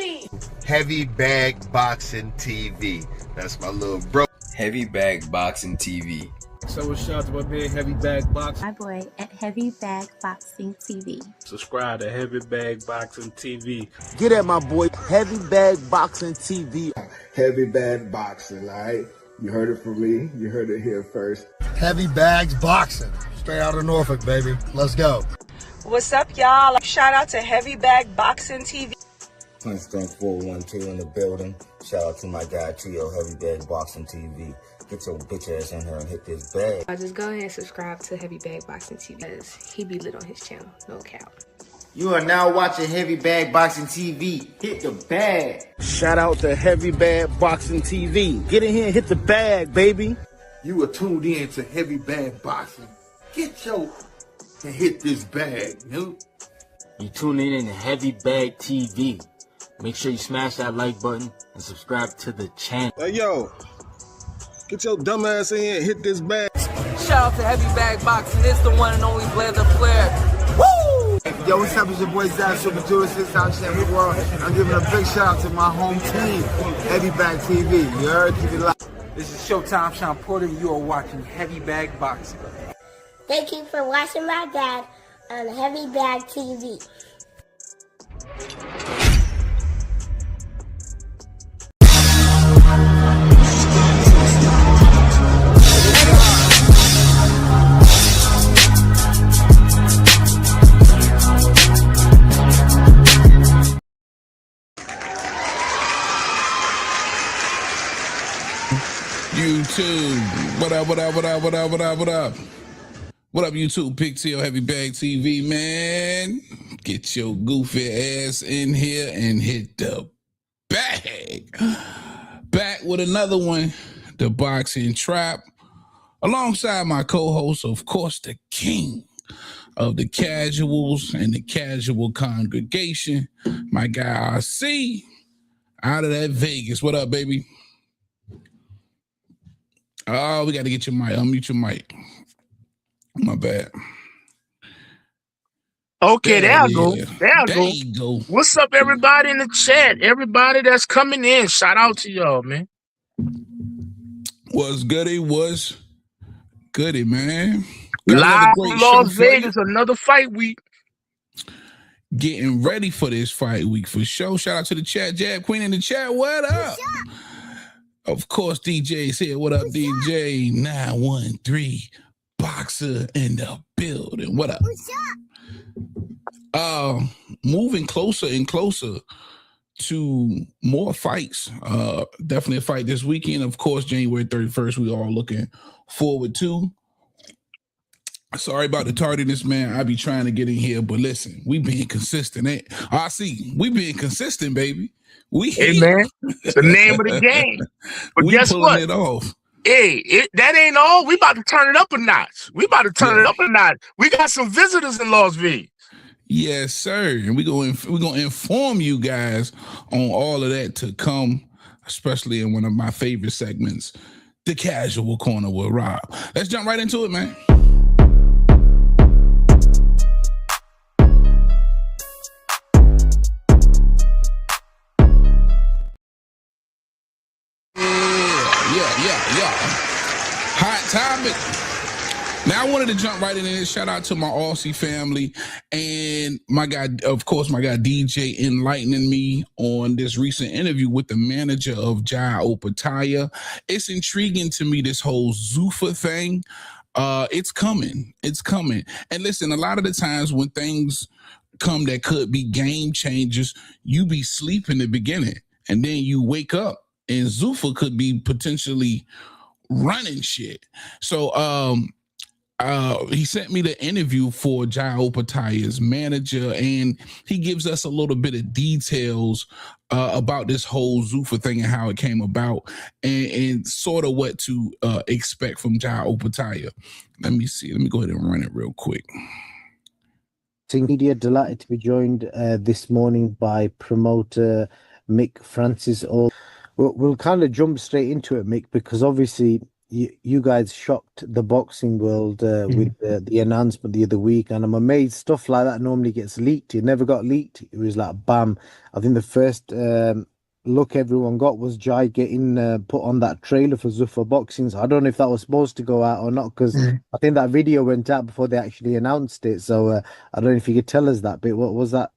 me. Heavy Bag Boxing TV. That's my little bro. Heavy Bag Boxing TV. So what's up to my man Heavy Bag Boxing? My boy at Heavy Bag Boxing TV. Subscribe to Heavy Bag Boxing TV. Get at my boy Heavy Bag Boxing TV. Heavy Bag Boxing, all right? You heard it from me. You heard it here first. Heavy Bags Boxing. Straight out of Norfolk, baby. Let's go. What's up, y'all? Shout out to Heavy Bag Boxing TV. Princeton 412 in the building. Shout out to my guy Trio, Heavy Bag Boxing TV. Get your bitch ass in here and hit this bag. Just go ahead and subscribe to Heavy Bag Boxing TV because he be lit on his channel, no cap. You are now watching Heavy Bag Boxing TV. Hit the bag. Shout out to Heavy Bag Boxing TV. Get in here and hit the bag, baby. You are tuned in to Heavy Bag Boxing. Get your and hit this bag, dude. You tuning in to Heavy Bag TV. Make sure you smash that like button and subscribe to the channel. Hey, yo. Get your dumb ass in here and hit this bag. Shout out to Heavy Bag Boxing. It's the one and only Blazer Flair. Woo! Yo, what's up? It's your boy Zach, Super Jewel, 6-time champion of the world. I'm giving a big shout out to my home team, Heavy Bag TV. You heard? Keep it live. This is Showtime Sean Porter. You are watching Heavy Bag Boxing. Thank you for watching my dad on Heavy Bag TV. YouTube, what up, what up, what up, what up, what up, what up? What up, YouTube? Pigtail Heavy Bag TV, man. Get your goofy ass in here and hit the bag. Back with another one, the Boxing Trap, alongside my co-host, of course, the king of the casuals and the casual congregation, my guy RC, out of that Vegas. What up, baby? Oh, we got to get your mic. Unmute your mic. My bad. Okay, there I go. There I go. You go. What's up, everybody in the chat? Everybody that's coming in, shout out to y'all, man. Was goody, man. Live from Las Vegas, another fight week. Getting ready for this fight week for sure. Shout out to the chat, Jab Queen in the chat. What up? Of course, DJ's here. What up, DJ? 913 Boxer in the building. What up? Moving closer and closer to more fights. Definitely a fight this weekend. Of course, January 31st, we all looking forward to. Sorry about the tardiness, man. I be trying to get in here, but listen, we being consistent. I see. We being consistent, baby. Hey, man, it's the name of the game. But guess what? It off. Hey, that ain't all. We about to turn it up a notch. We got some visitors in Las Vegas. Yes, sir. And we're gonna inform you guys on all of that to come, especially in one of my favorite segments, the Casual Corner with Rob. Let's jump right into it, man. Yeah. Hot topic. Now I wanted to jump right in and shout out to my Aussie family and my guy, of course, my guy DJ enlightening me on this recent interview with the manager of Jai Opataya. It's intriguing to me, this whole Zuffa thing. It's coming. And listen, a lot of the times when things come that could be game changers, you be sleep in the beginning and then you wake up and Zuffa could be potentially running shit. So he sent me the interview for Jai Opataya's manager, and he gives us a little bit of details about this whole Zuffa thing and how it came about, and sort of what to expect from Jai Opataya. Let me see. Let me go ahead and run it real quick. Media delighted to be joined this morning by promoter Mick Francis. We'll kind of jump straight into it, Mick, because obviously you guys shocked the boxing world with the announcement the other week, and I'm amazed stuff like that normally gets leaked. It never got leaked. It was like bam. I think the first look everyone got was Jai getting put on that trailer for Zuffa Boxing. So I don't know if that was supposed to go out or not, because I think that video went out before they actually announced it. So I don't know if you could tell us that bit. What was that?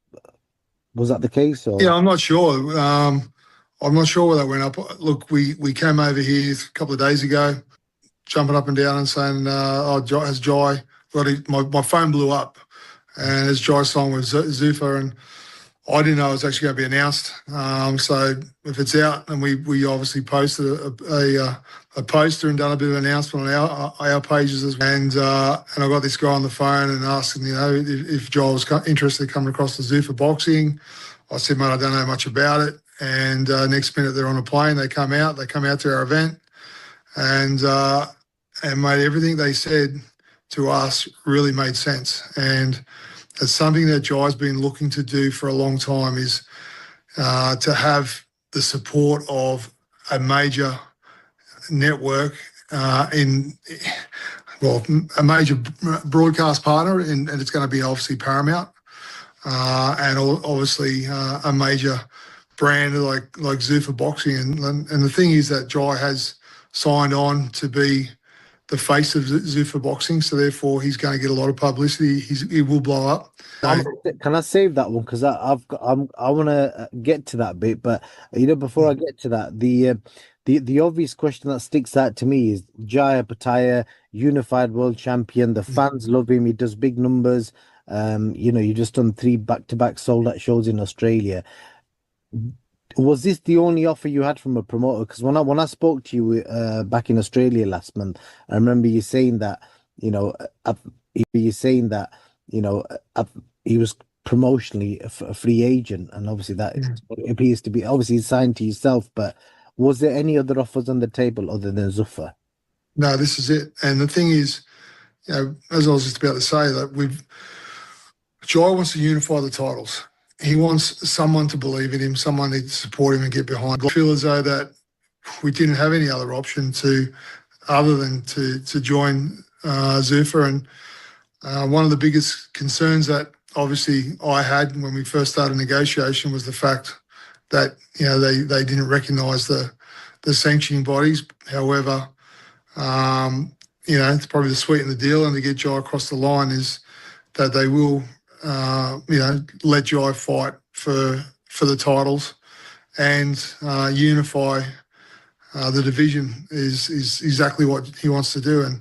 Was that the case? Or? Yeah, I'm not sure. I'm not sure where that went up. Look, we came over here a couple of days ago, jumping up and down and saying, has Jai got it? My phone blew up, and his Jai song was Zuffa, and I didn't know it was actually going to be announced. So if it's out, and we obviously posted a poster and done a bit of an announcement on our pages as well. And I got this guy on the phone and asking, if Jai was interested in coming across to Zuffa Boxing. I said, mate, I don't know much about it. And next minute they're on a plane. They come out to our event, and mate, everything they said to us really made sense. And it's something that Jai's been looking to do for a long time, is to have the support of a major network a major broadcast partner, and it's going to be obviously Paramount, and obviously a major brand like Zuffa Boxing. And the thing is that Jai has signed on to be the face of Zuffa Boxing, so therefore he's going to get a lot of publicity. He will blow up. Can I save that one, because I want to get to that bit, but before I get to that, the obvious question that sticks out to me is Jai Opetaia, unified world champion. The fans love him. He does big numbers. You've just done 3 back-to-back sold-out shows in Australia. Was this the only offer you had from a promoter? Because when I spoke to you back in Australia last month, I remember you saying that he was promotionally a free agent, and obviously that appears to be obviously signed to yourself. But was there any other offers on the table other than Zuffa? No, this is it. And the thing is, as I was just about to say, that Jai wants to unify the titles. He wants someone to believe in him, someone to support him and get behind. I feel as though that we didn't have any other option other than to join Zuffa. And one of the biggest concerns that obviously I had when we first started negotiation was the fact that they didn't recognise the sanctioning bodies. However, it's probably to sweeten the deal and to get Jai across the line is that they will let Jai fight for the titles and unify the division is exactly what he wants to do. And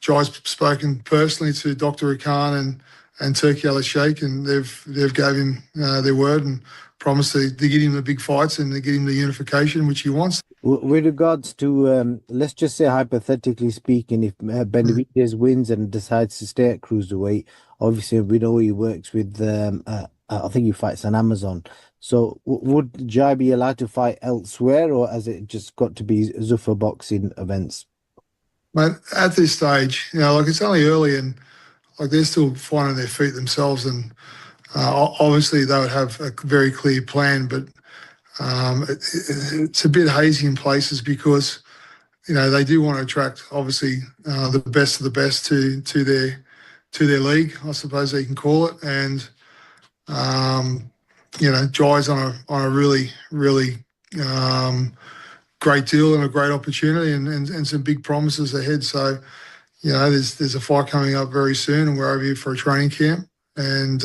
Jai's spoken personally to Dr. Khan and Turki Al-Sheikh, and they've gave him their word and promised to get him the big fights and to get him the unification which he wants. With regards to, let's just say hypothetically speaking, if Benavidez wins and decides to stay at cruiserweight, obviously we know he works with, I think he fights on Amazon. So would Jai be allowed to fight elsewhere, or has it just got to be Zuffa Boxing events? Mate, at this stage, it's only early and they're still finding their feet themselves, and obviously they would have a very clear plan, but it's a bit hazy in places because they do want to attract obviously the best of the best to their league, I suppose they can call it. And Jai's on a really great deal and a great opportunity and some big promises ahead. So there's a fight coming up very soon, and we're over here for a training camp, and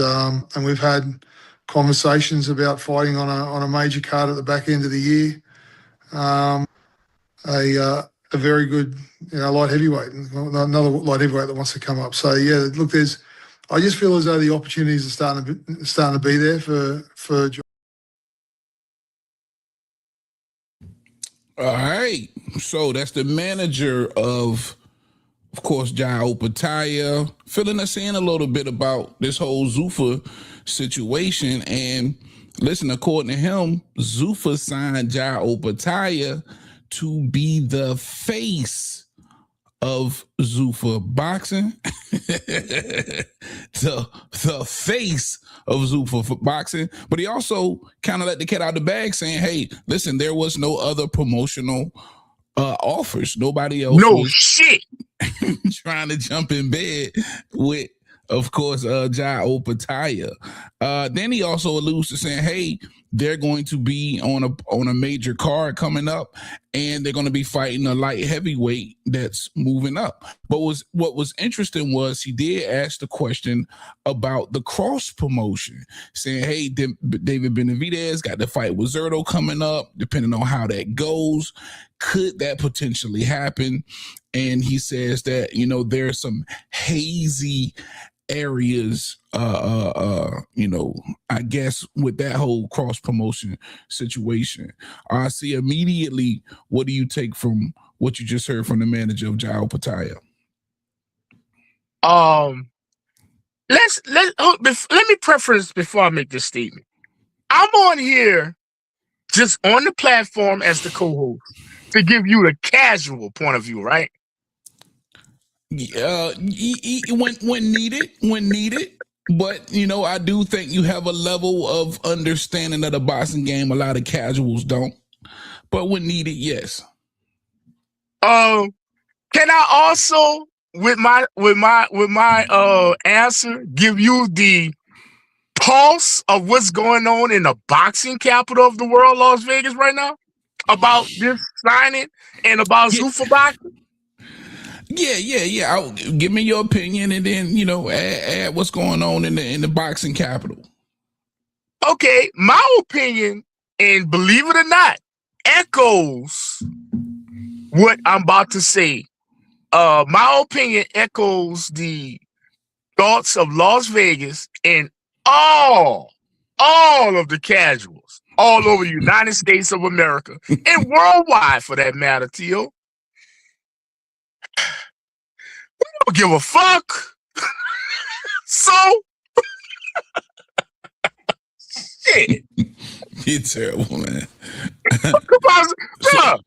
we've had conversations about fighting on a major card at the back end of the year. A very good light heavyweight, another light heavyweight that wants to come up. So look, I just feel as though the opportunities are starting to be there for. All right, so that's the manager of course, Jai Opetaia, filling us in a little bit about this whole Zuffa situation. And listen, according to him, Zuffa signed Jai Opetaia to be the face of Zuffa Boxing. the face of Zuffa Boxing. But he also kind of let the cat out of the bag saying, hey, listen, there was no other promotional offers. Nobody else was shit trying to jump in bed with, of course, Jai Opataya. Then he also alludes to saying, hey, they're going to be on a major card coming up, and they're going to be fighting a light heavyweight that's moving up. But what was interesting was he did ask the question about the cross promotion, saying, hey, David Benavidez got the fight with Zerto coming up. Depending on how that goes, could that potentially happen? And he says that, there's some hazy areas, I guess, with that whole cross promotion situation. I see immediately, what do you take from what you just heard from the manager of Jai Opataya? Let me preface before I make this statement. I'm on here just on the platform as the co-host to give you the casual point of view, right? When needed. But, I do think you have a level of understanding of the boxing game a lot of casuals don't. But when needed, yes. Can I also, with my answer, give you the pulse of what's going on in the boxing capital of the world, Las Vegas, right now, about this signing and about Zuffa boxing? Yeah. Give me your opinion, and then add what's going on in the boxing capital. Okay, my opinion, and believe it or not, echoes what I'm about to say. My opinion echoes the thoughts of Las Vegas and all of the casuals all over the United States of America and worldwide, for that matter, Tio. We don't give a fuck. So, shit. You're terrible, man. Bro,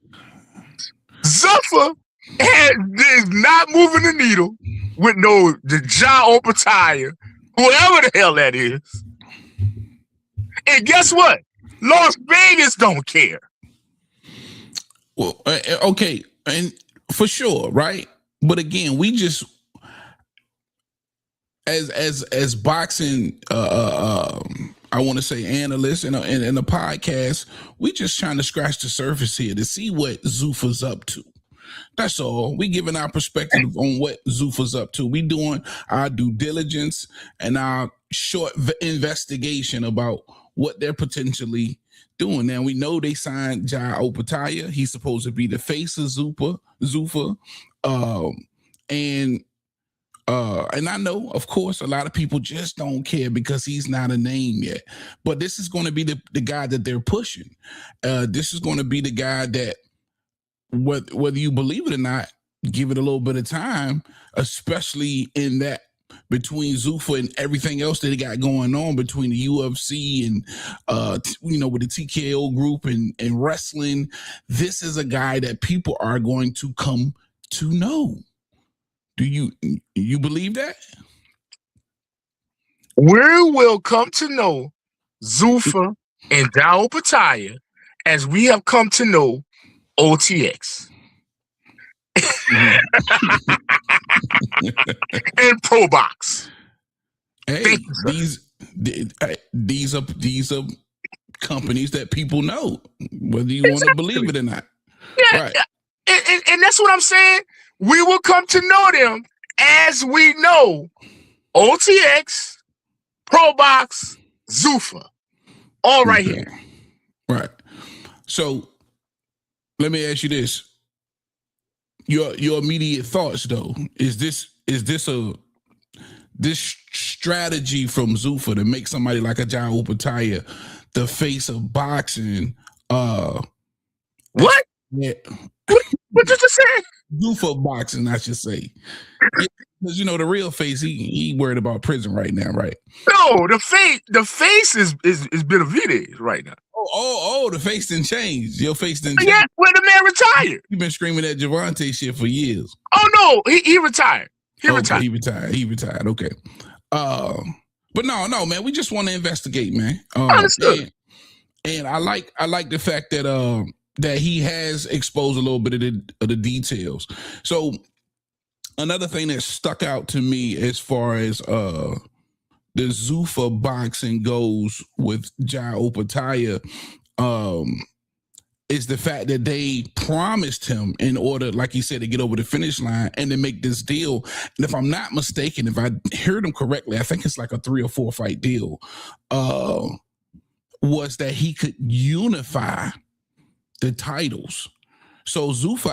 Zuffa is not moving the needle with the Jai Opataya, whoever the hell that is. And guess what? Las Vegas don't care. Well, okay, and for sure, right? But again, we just as boxing, I want to say analysts in a podcast, we just trying to scratch the surface here to see what Zuffa's up to. That's all. We giving our perspective on what Zuffa's up to. We doing our due diligence and our short investigation about what they're potentially doing. Now, we know they signed Jai Opataya. He's supposed to be the face of Zuffa. And I know, of course, a lot of people just don't care because he's not a name yet. But this is going to be the guy that they're pushing. This is going to be the guy that, whether you believe it or not, give it a little bit of time, especially in that between Zuffa and everything else that he got going on between the UFC and with the TKO group and wrestling. This is a guy that people are going to come to know. Do you believe that? We will come to know Zuffa and Jai Opataya as we have come to know OTX. And Pro Box. Hey, these are companies that people know, whether you want to believe it or not. Yeah, right. And that's what I'm saying. We will come to know them as we know OTX, Pro Box, Zuffa, all right here. Right. So let me ask you this: your immediate thoughts, though, is this strategy from Zuffa to make somebody like a Jai Opataya the face of boxing? What? Yeah. What did you say? Zuffa boxing, I should say. Because the real face, he worried about prison right now, right? No, the face is Benavidez right now. Oh, the face didn't change. Your face didn't change. Yeah, when the man retired. You've been screaming at Javante shit for years. Oh no, he retired. He retired. He retired. Okay. But no, man. We just want to investigate, man. Understood. And I like the fact that that he has exposed a little bit of the details. So another thing that stuck out to me as far as the Zuffa boxing goes with Jai Opataya, is the fact that they promised him in order, like he said, to get over the finish line and to make this deal. And if I'm not mistaken, if I heard him correctly, I think it's like a 3 or 4 fight deal, was that he could unify the titles. So Zuffa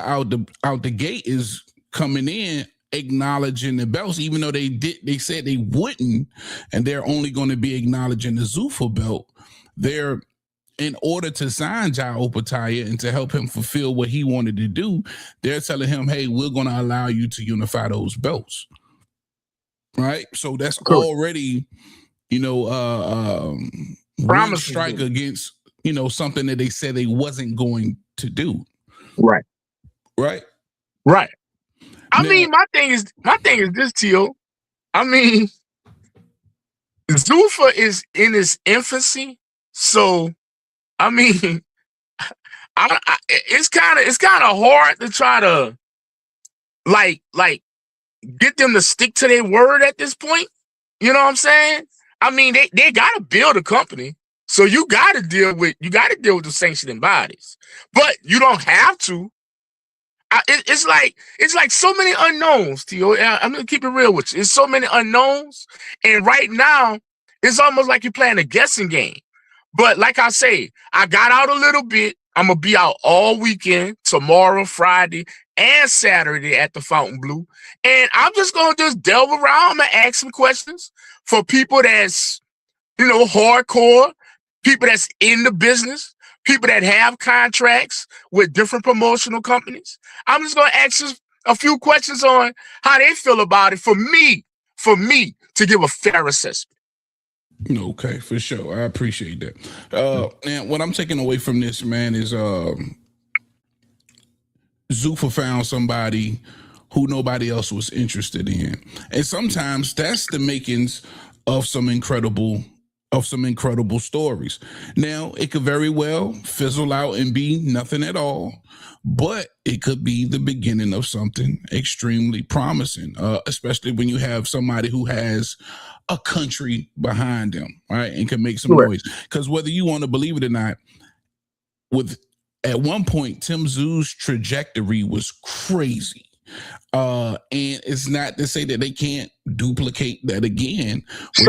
out the gate is coming in acknowledging the belts, even though they said they wouldn't, and they're only going to be acknowledging the Zuffa belt. They're, in order to sign Jai Opataya and to help him fulfill what he wanted to do, they're telling him, hey, we're going to allow you to unify those belts. Right? So that's already, one strike against, something that they said they wasn't going to do. Right. Right? Right. I mean, my thing is this, Tio. I mean, Zuffa is in his infancy, so I mean, it's kind of hard to try to like get them to stick to their word at this point. You know what I'm saying? I mean, they got to build a company, so you got to deal with the sanctioning bodies, but you don't have to. It's like so many unknowns, Tio. I'm gonna keep it real with you. It's so many unknowns, and right now it's almost like you're playing a guessing game. But like I say, I got out a little bit. I'm gonna be out all weekend, tomorrow, Friday, and Saturday at the Fountain Blue, and I'm just gonna delve around and ask some questions for people that's hardcore, people that's in the business, people that have contracts with different promotional companies. I'm just going to ask a few questions on how they feel about it for me to give a fair assessment. Okay, for sure. I appreciate that. And what I'm taking away from this, man, is Zuffa found somebody who nobody else was interested in. And sometimes that's the makings of some incredible stories. Now, it could very well fizzle out and be nothing at all, but it could be the beginning of something extremely promising, especially when you have somebody who has a country behind them, right, and can make some noise. Because whether you want to believe it or not, at one point, Tim Tszú's trajectory was crazy. And it's not to say that they can't duplicate that again with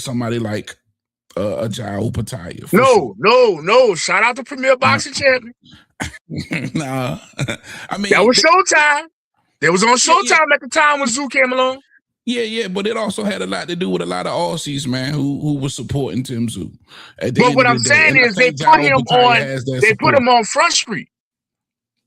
somebody like a Jai Opataya. No. Shout out to Premier Boxing Champion. Nah, I mean that was Showtime. They was on Showtime at the time when Zoo came along. Yeah, but it also had a lot to do with a lot of Aussies, man, who was supporting Tim Tszú. But what I'm saying is they put him on Front Street.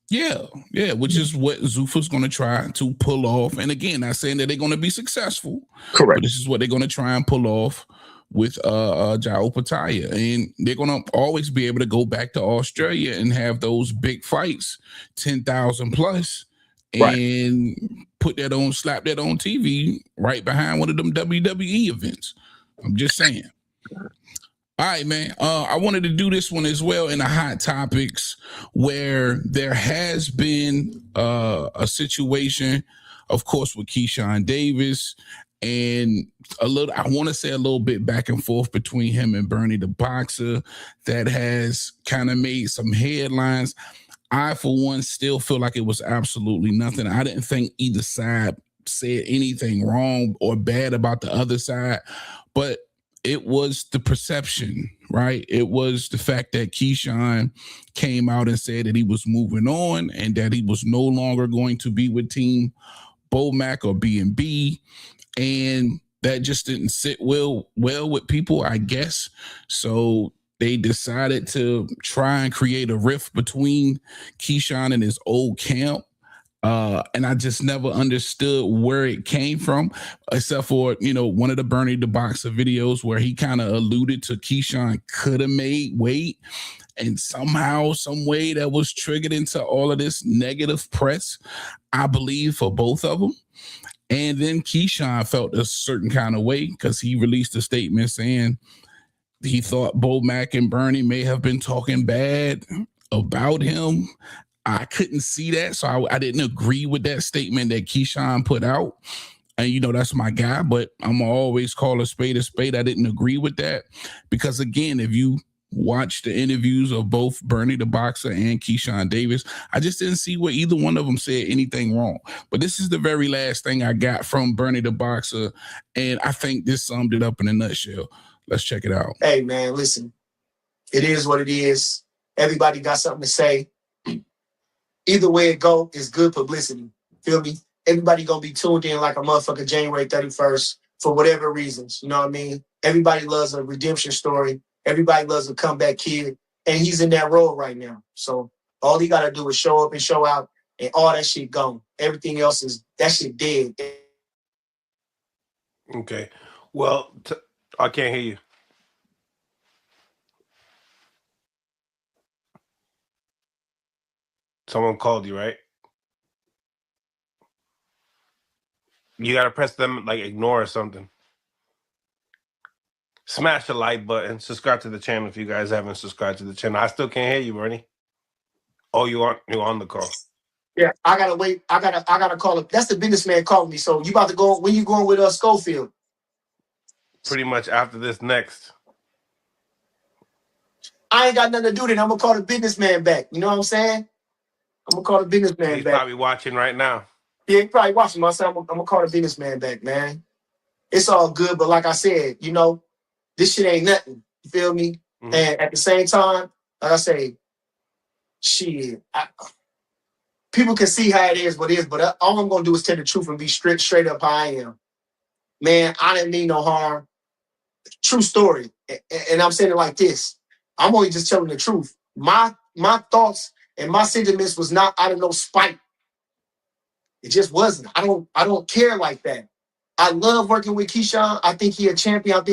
Yeah, which is what Zuffa's going to try to pull off. And again, not saying that they're going to be successful. Correct. But this is what they're going to try and pull off with Jai Opataya. And they're going to always be able to go back to Australia and have those big fights, 10,000 plus, and slap that on TV right behind one of them WWE events. I'm just saying. All right, man. I wanted to do this one as well in the hot topics where there has been a situation, of course, with Keyshawn Davis, and I want to say a little bit back and forth between him and Bernie the Boxer that has kind of made some headlines. I, for one, still feel like it was absolutely nothing. I didn't think either side said anything wrong or bad about the other side, but it was the perception, right? It was the fact that Keyshawn came out and said that he was moving on and that he was no longer going to be with Team Bomac or B&B, and that just didn't sit well with people, I guess. So they decided to try and create a rift between Keyshawn and his old camp. And I just never understood where it came from, except for, one of the Bernie the Boxer videos where he kind of alluded to Keyshawn could have made weight. And somehow, some way that was triggered into all of this negative press, I believe, for both of them. And then Keyshawn felt a certain kind of way because he released a statement saying he thought Bo Mack and Bernie may have been talking bad about him. I couldn't see that, so I didn't agree with that statement that Keyshawn put out. And, you know, that's my guy, but I'm going to always call a spade a spade. I didn't agree with that because, again, if you watch the interviews of both Bernie the Boxer and Keyshawn Davis, I just didn't see where either one of them said anything wrong. But this is the very last thing I got from Bernie the Boxer, and I think this summed it up in a nutshell. Let's check it out. Hey, man, listen. It is what it is. Everybody got something to say. Either way it go is good publicity. Feel me? Everybody gonna be tuned in like a motherfucker January 31st for whatever reasons. You know what I mean? Everybody loves a redemption story. Everybody loves a comeback kid. And he's in that role right now. So all he gotta do is show up and show out and all that shit gone. Everything else is, that shit dead. Okay. Well, I can't hear you. Someone called you, right? You gotta press them, like, ignore or something. Smash the like button. Subscribe to the channel if you guys haven't subscribed to the channel. I still can't hear you, Bernie. Oh, you're on the call. Yeah, I gotta wait. I gotta call it. That's the businessman calling me. So you about to go, when you going with Schofield? Pretty much after this next. I ain't got nothing to do then. I'm gonna call the businessman back. You know what I'm saying? I'm gonna call the businessman He's back. probably watching right now. Yeah, he probably watching my son. I'm gonna call the businessman back, man. It's all good, but like I said, you know, this shit ain't nothing. You feel me? Mm-hmm. And at the same time, like I say, shit, people can see how it is, what it is, but all I'm gonna do is tell the truth and be straight up how I am. Man, I didn't mean no harm. True story. And I'm saying it like this. I'm only just telling the truth. My thoughts and my sentiments was not out of no spite. It just wasn't. I don't care like that. I love working with Keyshawn. I think he a champion.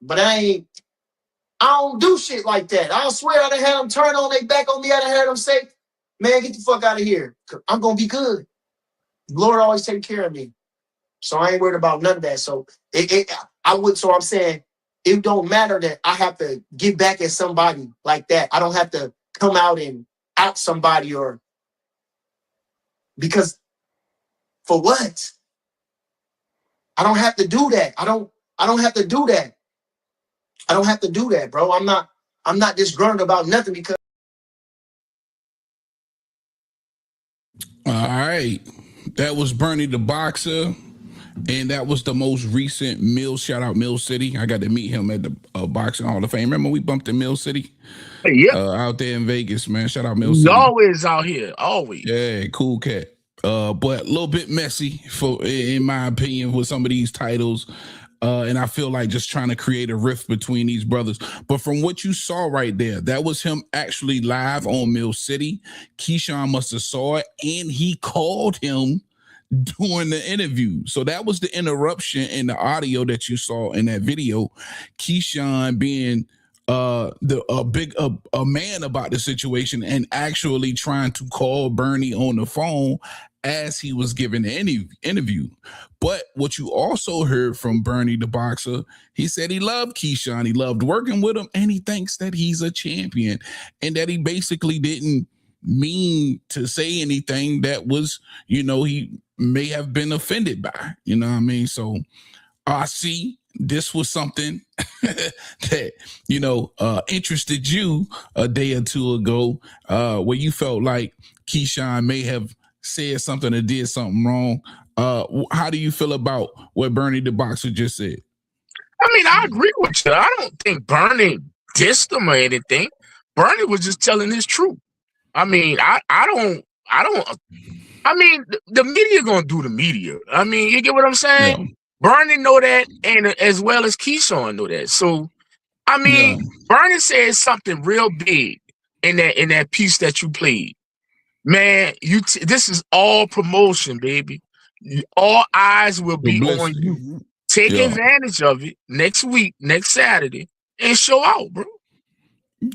But I don't do shit like that. I swear I done had them turn on their back on me. I done had them say, man, get the fuck out of here. I'm gonna be good. The Lord always take care of me. So I ain't worried about none of that. So I'm saying it don't matter that I have to get back at somebody like that. I don't have to come out and out somebody because for what? I don't have to do that. I don't have to do that. I don't have to do that, bro. I'm not disgruntled about nothing because. All right. That was Bernie the Boxer. And that was the most recent shout out Mill City. I got to meet him at the Boxing Hall of Fame. Remember we bumped in Mill City? Yeah. Out there in Vegas, man. Shout out Mill City. Always out here, always. Yeah, cool cat. But a little bit messy in my opinion with some of these titles. And I feel like just trying to create a rift between these brothers. But from what you saw right there, that was him actually live on Mill City. Keyshawn must have saw it and he called him during the interview. So that was the interruption in the audio that you saw in that video. Keyshawn being a man about the situation and actually trying to call Bernie on the phone as he was giving the interview. But what you also heard from Bernie the Boxer, he said he loved Keyshawn, he loved working with him, and he thinks that he's a champion and that he basically didn't mean to say anything that was, you know, he may have been offended by, you know what I mean? So I see this was something that, you know, interested you a day or two ago, where you felt like Keyshawn may have said something or did something wrong. How do you feel about what Bernie the Boxer just said? I mean, I agree with you. I don't think Bernie dissed him or anything. Bernie was just telling his truth. I mean, I mean, the media gonna do the media. I mean, you get what I'm saying? Yeah. Bernie know that, and as well as Keyshawn know that. So, I mean, Bernie said something real big in that piece that you played. Man, this is all promotion, baby. All eyes will be on you. Take advantage of it next week, next Saturday, and show out, bro.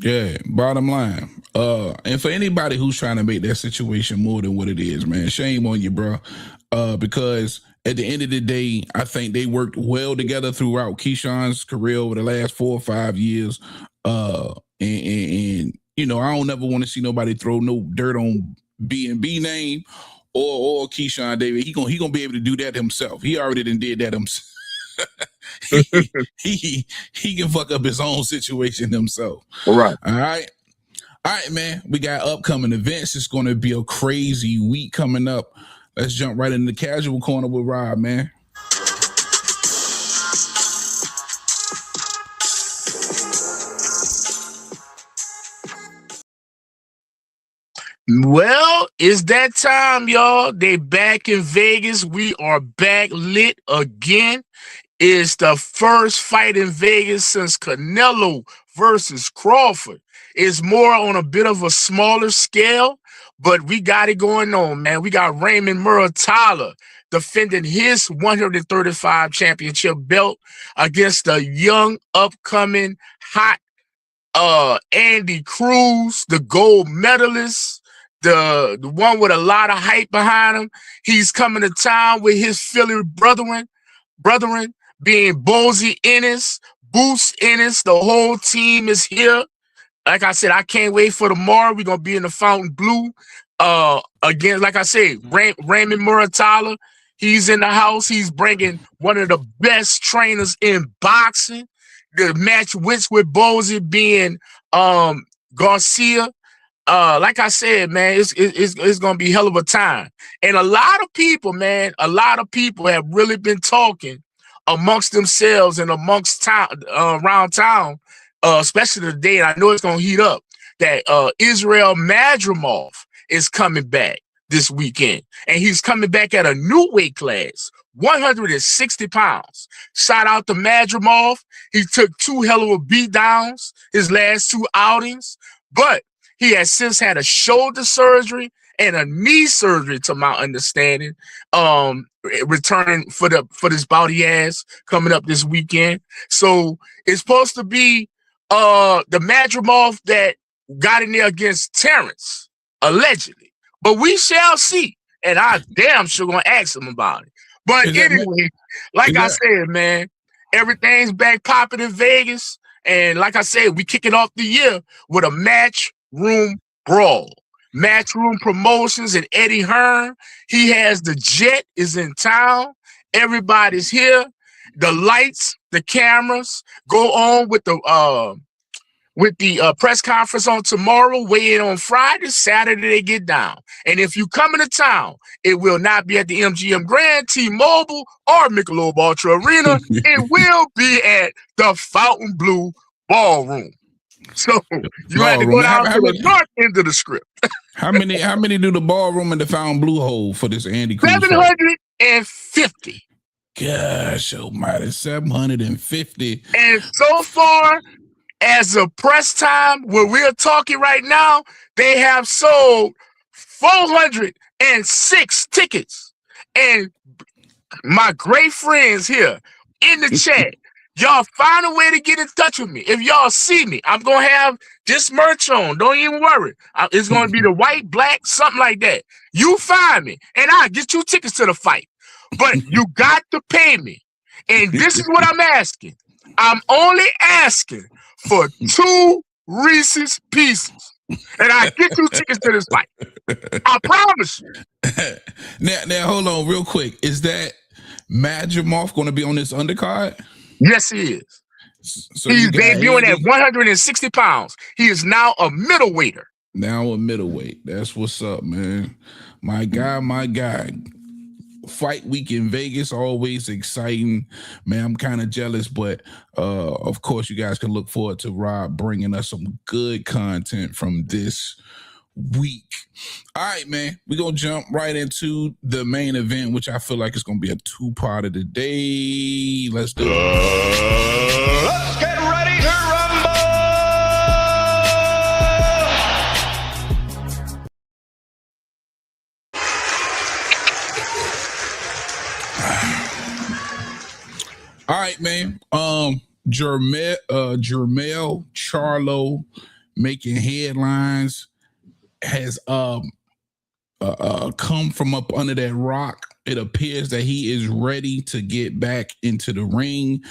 Yeah, bottom line. And for anybody who's trying to make that situation more than what it is, man, shame on you, bro. Because at the end of the day, I think they worked well together throughout Keyshawn's career over the last 4 or 5 years. And you know, I don't ever want to see nobody throw no dirt on B&B name or Keyshawn Davis. He gonna be able to do that himself. He already did that himself. he can fuck up his own situation himself. All right. All right, man. We got upcoming events. It's going to be a crazy week coming up. Let's jump right into the casual corner with Rob, man. Well, it's that time, y'all. They back in Vegas. We are back lit again. It's the first fight in Vegas since Canelo versus Crawford. It's more on a bit of a smaller scale, but we got it going on, man. We got Raymond Muratalla defending his 135 championship belt against the young, upcoming, hot Andy Cruz, the gold medalist. The one with a lot of hype behind him. He's coming to town with his Philly brethren being Bozy Ennis, Boost Ennis. The whole team is here. Like I said, I can't wait for tomorrow. We're going to be in the Fountain Blue. Again, like I said, Raymond Muratalla, he's in the house. He's bringing one of the best trainers in boxing. The match with Bozy being Garcia. Like I said, man, it's gonna be hell of a time. And a lot of people have really been talking amongst themselves and amongst town, around town, especially today. And I know it's gonna heat up. That Israel Madrimov is coming back this weekend, and he's coming back at a new weight class, 160 pounds. Shout out to Madrimov. He took 2 hell of a beatdowns his last 2 outings, but he has since had a shoulder surgery and a knee surgery, to my understanding. Returning for this bout he has coming up this weekend. So it's supposed to be the Madrimov that got in there against Terrence, allegedly. But we shall see. And I damn sure gonna ask him about it. But anyway, like I said, man, everything's back popping in Vegas. And like I said, we kicking off the year with a matchroom brawl. Matchroom Promotions and Eddie Hearn. He has the jet is in town. Everybody's here. The lights, the cameras go on with the press conference on tomorrow, weigh in on Friday, Saturday they get down. And if you come into town, it will not be at the MGM Grand, T-Mobile, or Michelob Ultra Arena. It will be at the Fountain Blue Ballroom. So you have to go down to the north end of the script. How many do the Ballroom and the Fountain Blue hold for this Andy Cruz? 750. Gosh almighty, 750. And so far, as of press time, where we're talking right now, they have sold 406 tickets. And my great friends here in the chat, y'all find a way to get in touch with me. If y'all see me, I'm going to have this merch on. Don't even worry. It's going to be the white, black, something like that. You find me, and I'll get you tickets to the fight. But you got to pay me. And this is what I'm asking. I'm only asking for 2 Reese's Pieces. And I get you tickets to this fight. I promise you. Now, hold on real quick. Is that Madrimov going to be on this undercard? Yes, he is. So he's debuting at 160 pounds. He is now a middleweighter. Now a middleweight. That's what's up, man. My guy. Fight week in Vegas, always exciting, man. I'm kind of jealous, but of course you guys can look forward to Rob bringing us some good content from this week. All right, man, we're gonna jump right into the main event, which I feel like it's gonna be a 2-part of the day. Let's do it. Let's get ready to rumble. All right, man. Jermell Charlo making headlines has come from up under that rock it appears that he is ready to get back into the ring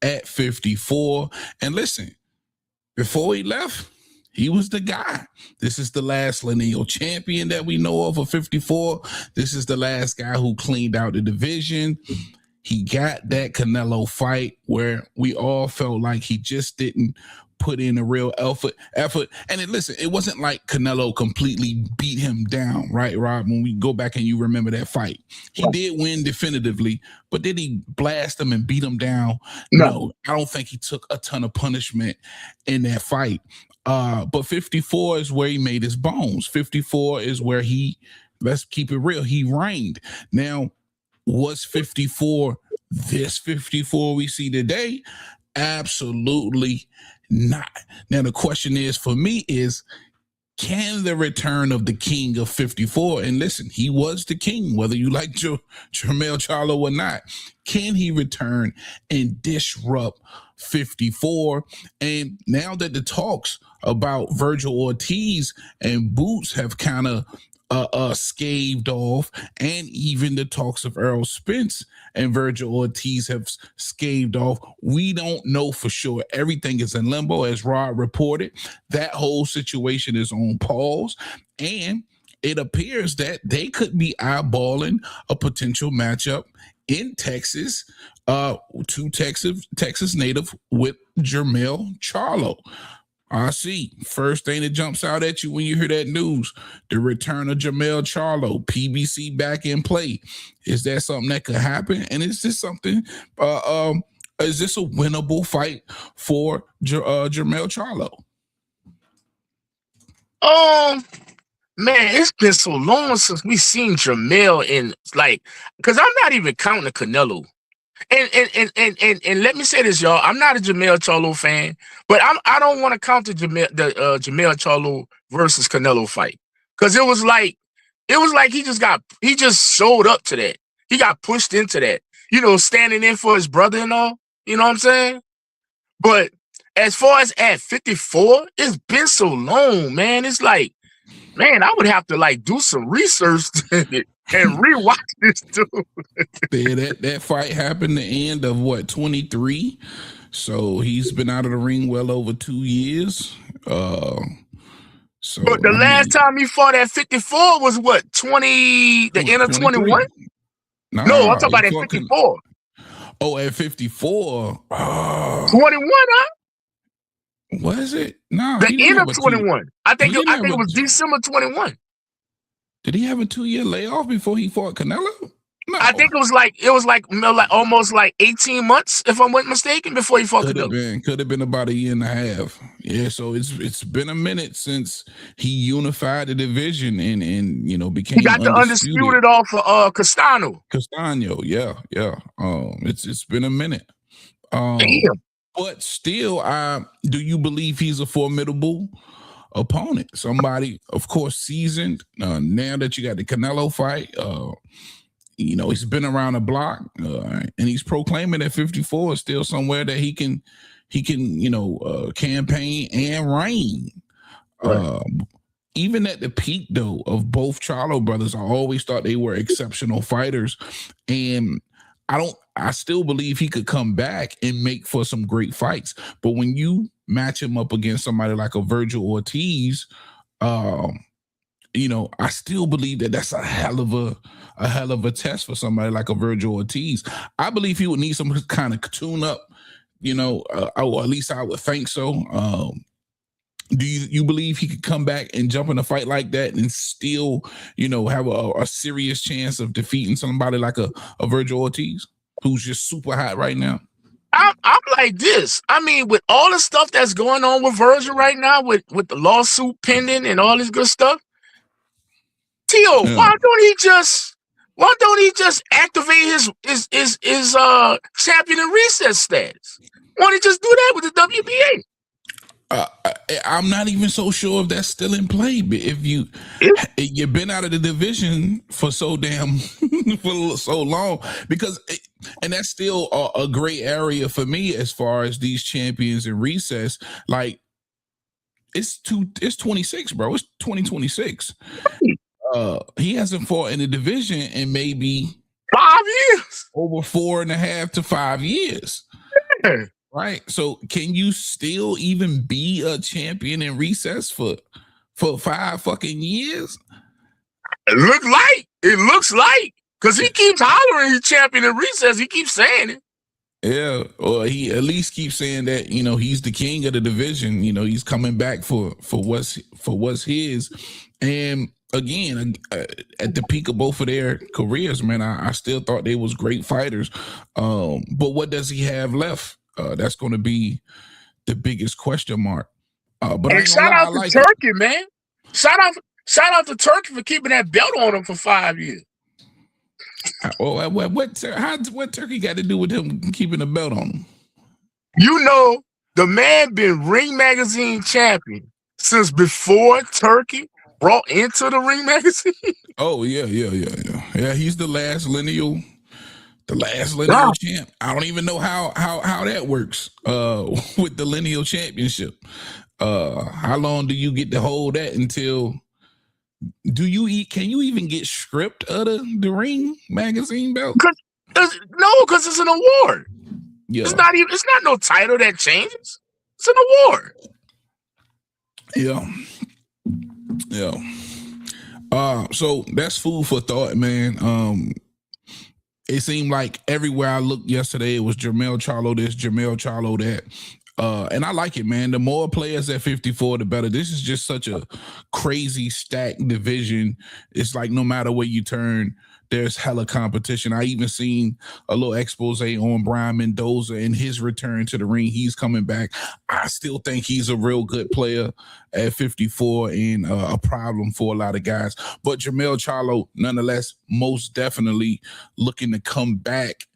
at 54. And listen, before he left, he was the guy. This is the last lineal champion that we know of 54. This is the last guy who cleaned out the division. He got that Canelo fight where we all felt like he just didn't put in a real effort. And listen, it wasn't like Canelo completely beat him down, right, Rob? When we go back and you remember that fight, he did win definitively, but did he blast him and beat him down? No, I don't think he took a ton of punishment in that fight. But 54 is where he made his bones. 54 is where let's keep it real, he reigned. Now, was 54 this 54 we see today? Absolutely not. Now, the question is, for me, is can the return of the king of 54, and listen, he was the king, whether you like Jermell Charlo or not, can he return and disrupt 54? And now that the talks about Virgil Ortiz and Boots have kind of scaved off, and even the talks of Errol Spence and Virgil Ortiz have scaved off, we don't know for sure. Everything is in limbo, as Rod reported. That whole situation is on pause, and it appears that they could be eyeballing a potential matchup in Texas, to Texas native with Jermell Charlo. I see. First thing that jumps out at you when you hear that news, the return of Jermell Charlo, PBC back in play. Is that something that could happen? And is this something, is this a winnable fight for Jermell Charlo? Man, it's been so long since we seen Jermell in, like, because I'm not even counting Canelo. And let me say this, y'all. I'm not a Jermell Charlo fan, but I don't want to count the Jermell Charlo versus Canelo fight, because it was like he just showed up to that. He got pushed into that, standing in for his brother and all. You know what I'm saying? But as far as at 54, it's been so long, man. It's like, man, I would have to like do some research and rewatch this dude. Yeah, that fight happened the end of 23, so he's been out of the ring well over 2 years. But the last time he fought at 54 was what, 20? The end of 21? Nah, no, I'm talking about at 54. Oh, at 54, 21, huh? Was it? No, the end of 21. I think it was December 21. Did he have a 2-year layoff before he fought Canelo? No. I think it was like almost like 18 months, if I wasn't mistaken, before he fought Canelo. Could have been about a year and a half. Yeah, so it's been a minute since he unified the division and became. He got the undisputed off of Castano. Yeah. It's been a minute. Damn. But still, do you believe he's a formidable opponent? Somebody, of course, seasoned. Now that you got the Canelo fight, he's been around the block, and he's proclaiming that 54 is still somewhere that he can campaign and reign. Right. Even at the peak, though, of both Charlo brothers, I always thought they were exceptional fighters, and I still believe he could come back and make for some great fights. But when you match him up against somebody like a Virgil Ortiz, I still believe that that's a hell of a test for somebody like a Virgil Ortiz. I believe he would need some kind of tune up, or at least I would think so. Do you believe he could come back and jump in a fight like that and still, have a serious chance of defeating somebody like a Virgil Ortiz, who's just super hot right now? I'm like this. I mean, with all the stuff that's going on with Virgil right now, with the lawsuit pending and all this good stuff, Tio, yeah. Why don't he just activate his champion and reset status? Why don't he just do that with the WBA? I'm not even so sure if that's still in play. But if you've been out of the division for so long, and that's still a gray area for me as far as these champions and recess. Like it's 26, bro. It's 2026. He hasn't fought in the division in maybe 5 years. Over 4.5 to 5 years. Yeah. Right. So can you still even be a champion in recess for 5 fucking years? It looks like. Because he keeps hollering he's champion in recess. He keeps saying it. Yeah, or he at least keeps saying that, you know, he's the king of the division. You know, he's coming back for what's his. And again, at the peak of both of their careers, man, I still thought they was great fighters. But what does he have left? That's going to be the biggest question mark. But and shout out to Turkey, man. Shout out to Turkey for keeping that belt on him for 5 years. Oh, what Turkey got to do with him keeping the belt on him? You know, the man been Ring Magazine champion since before Turkey brought into the Ring Magazine. Oh yeah. He's the last lineal champ. I don't even know how that works with the lineal championship. How long do you get to hold that until? Can you even get stripped of the Ring Magazine belt? Because it's an award. Yeah. It's not no title that changes. It's an award. Yeah. So that's food for thought, man. It seemed like everywhere I looked yesterday, it was Jermell Charlo this, Jermell Charlo that. And I like it, man. The more players at 54, the better. This is just such a crazy stacked division. It's like no matter where you turn, there's hella competition. I even seen a little expose on Brian Mendoza and his return to the ring. He's coming back. I still think he's a real good player at 54 and a problem for a lot of guys. But Jermell Charlo, nonetheless, most definitely looking to come back.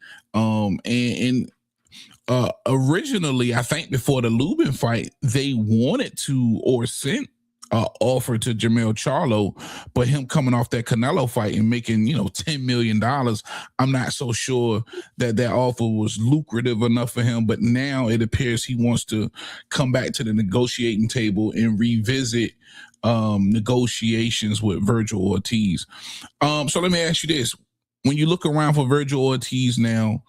Originally, I think before the Lubin fight, they wanted to or sent offer to Jermell Charlo, but him coming off that Canelo fight and making, $10 million, I'm not so sure that offer was lucrative enough for him. But now it appears he wants to come back to the negotiating table and revisit negotiations with Virgil Ortiz. So let me ask you this. When you look around for Virgil Ortiz now,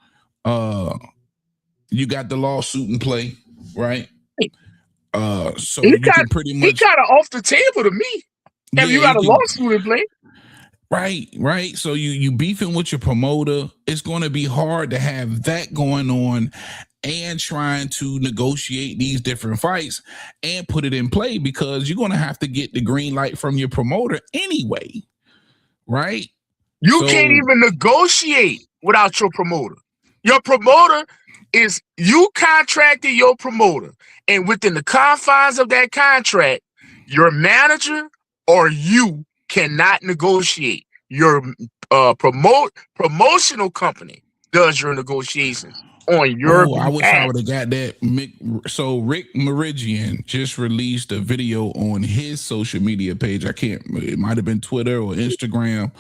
you got the lawsuit in play, right? So he kind of off the table to me. You got a lawsuit in play. Right. So you beefing with your promoter. It's going to be hard to have that going on and trying to negotiate these different fights and put it in play, because you're going to have to get the green light from your promoter anyway, right? You can't even negotiate without your promoter. Your promoter is, you contracted your promoter, and within the confines of that contract, your manager or you cannot negotiate. Your promotional company does your negotiations on your behalf. I wish I would have got that. So Rick Meridian just released a video on his social media page. It might have been Twitter or Instagram,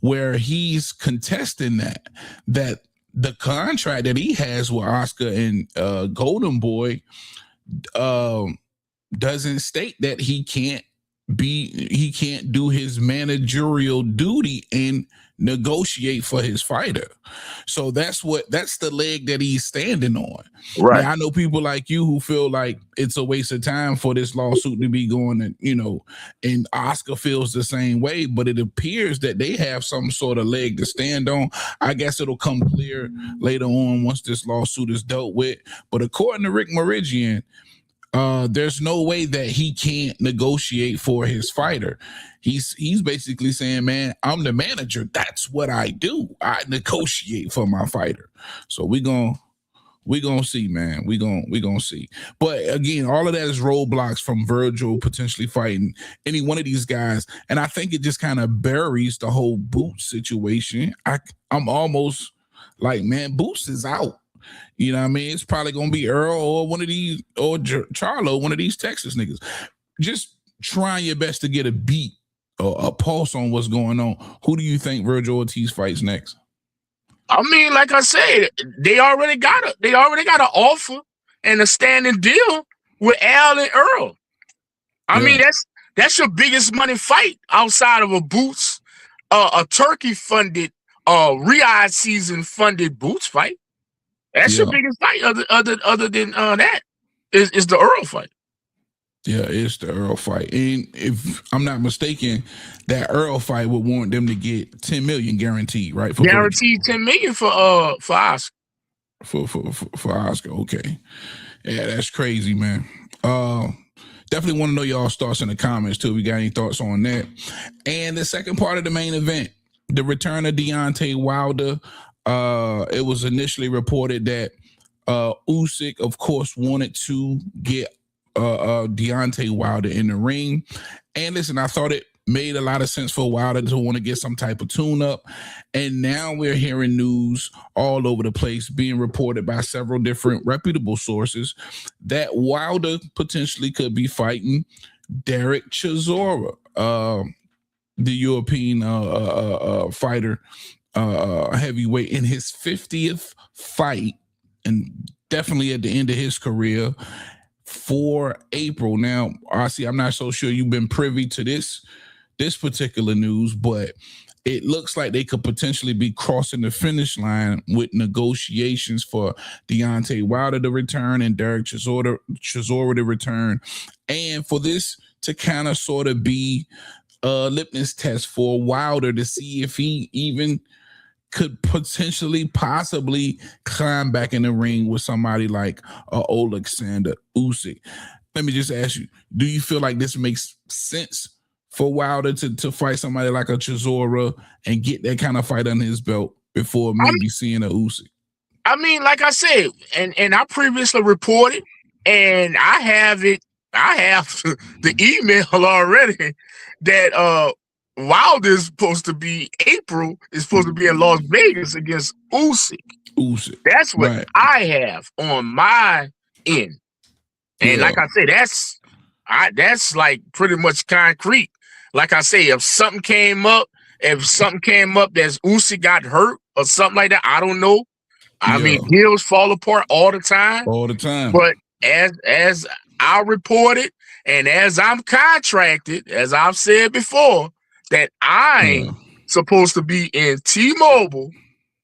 where he's contesting that the contract that he has with Oscar and Golden Boy doesn't state that he can't do his managerial duty and negotiate for his fighter. So that's the leg that he's standing on. Right. Now, I know people like you who feel like it's a waste of time for this lawsuit to be going, and Oscar feels the same way, but it appears that they have some sort of leg to stand on. I guess it'll come clear later on once this lawsuit is dealt with. But according to Rick Meridian, there's no way that he can't negotiate for his fighter. He's basically saying, man, I'm the manager. That's what I do. I negotiate for my fighter. So we gonna see, man. We gonna see. But again, all of that is roadblocks from Virgil potentially fighting any one of these guys, and I think it just kind of buries the whole Boots situation. I'm almost like, man, Boots is out. You know what I mean? It's probably going to be Earl or one of these, or Charlo, one of these Texas niggas. Just trying your best to get a beat or a pulse on what's going on. Who do you think Virgil Ortiz fights next? I mean, like I said, they already got an offer and a standing deal with Al and Earl. I mean, that's your biggest money fight outside of a Boots, a Turkey funded Riyadh season funded Boots fight. That's your biggest fight other than that is the Earl fight. Yeah, it's the Earl fight. And if I'm not mistaken, that Earl fight would want them to get 10 million guaranteed, right? Guaranteed 10 million for Oscar. For Oscar, okay. Yeah, that's crazy, man. Definitely want to know y'all's thoughts in the comments too. We got any thoughts on that? And the second part of the main event, the return of Deontay Wilder. It was initially reported that Usyk, of course, wanted to get Deontay Wilder in the ring. And listen, I thought it made a lot of sense for Wilder to want to get some type of tune-up. And now we're hearing news all over the place being reported by several different reputable sources that Wilder potentially could be fighting Derek Chisora, the European fighter, heavyweight, in his 50th fight, and definitely at the end of his career for April. Now, RC, I'm not so sure you've been privy to this particular news, but it looks like they could potentially be crossing the finish line with negotiations for Deontay Wilder to return and Derek Chisora to return, and for this to kind of sort of be a litmus test for Wilder to see if he even could possibly climb back in the ring with somebody like Alexander Usyk. Let me just ask you, do you feel like this makes sense for Wilder to fight somebody like a Chisora and get that kind of fight under his belt before maybe seeing a Usyk? I mean, like I said, and I previously reported, and I have the email already that Wilder's supposed to be in Las Vegas against Usyk. That's what I have on my end. And like I said, that's like pretty much concrete. Like I say, if something came up that's Usyk got hurt or something like that, I don't know. I mean, deals fall apart all the time. But as I reported, and as I'm contracted, as I've said before, that I'm supposed to be in T-Mobile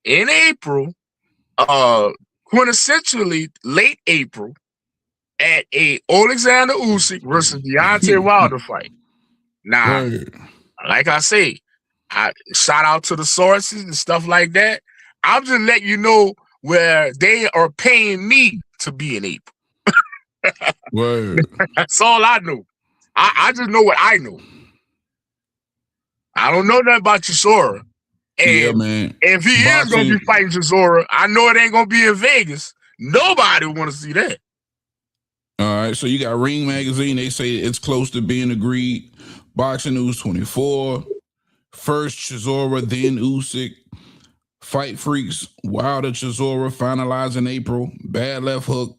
in April, quintessentially late April, at a Alexander Usyk versus Deontay Wilder fight. Now, like I say, I shout out to the sources and stuff like that. I'm just letting you know where they are paying me to be in April. That's all I know. I just know what I know. I don't know nothing about Chisora. And man. If he is going to be fighting Chisora, I know it ain't going to be in Vegas. Nobody want to see that. All right, so you got Ring Magazine. They say it's close to being agreed. Boxing News 24. First Chisora, then Usyk. Fight Freaks, Wilder Chisora finalized in April. Bad Left Hook,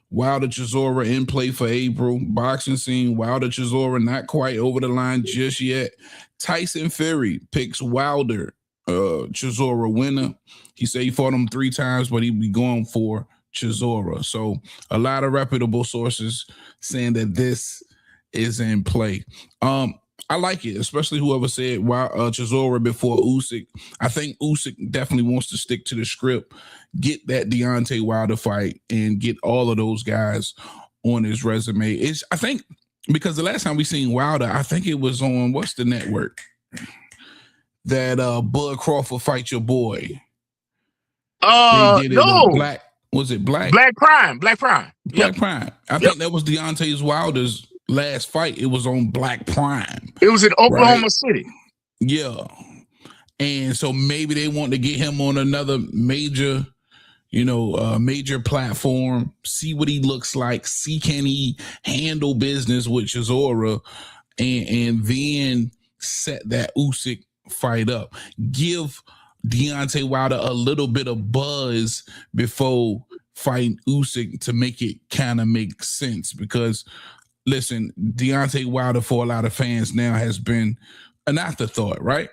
Wilder Chisora in play for April. Boxing Scene, Wilder Chisora not quite over the line just yet. Tyson Fury picks Wilder Chisora winner. He said he fought him 3 times, but he'd be going for Chisora. So a lot of reputable sources saying that this is in play. I like it, especially whoever said Chisora before Usyk. I think Usyk definitely wants to stick to the script, get that Deontay Wilder fight, and get all of those guys on his resume. I think because the last time we seen Wilder, I think it was on what's the network that Bud Crawford Fight Your Boy. No. Black. Was it Black? Black Prime. Black Prime. Black Prime. I think that was Deontay Wilder's last fight. It was on Black Prime. It was in Oklahoma City. Yeah. And so maybe they want to get him on another major, major platform, see what he looks like, see can he handle business with Chisora, and then set that Usyk fight up. Give Deontay Wilder a little bit of buzz before fighting Usyk to make it kind of make sense. Because, listen, Deontay Wilder for a lot of fans now has been an afterthought, right?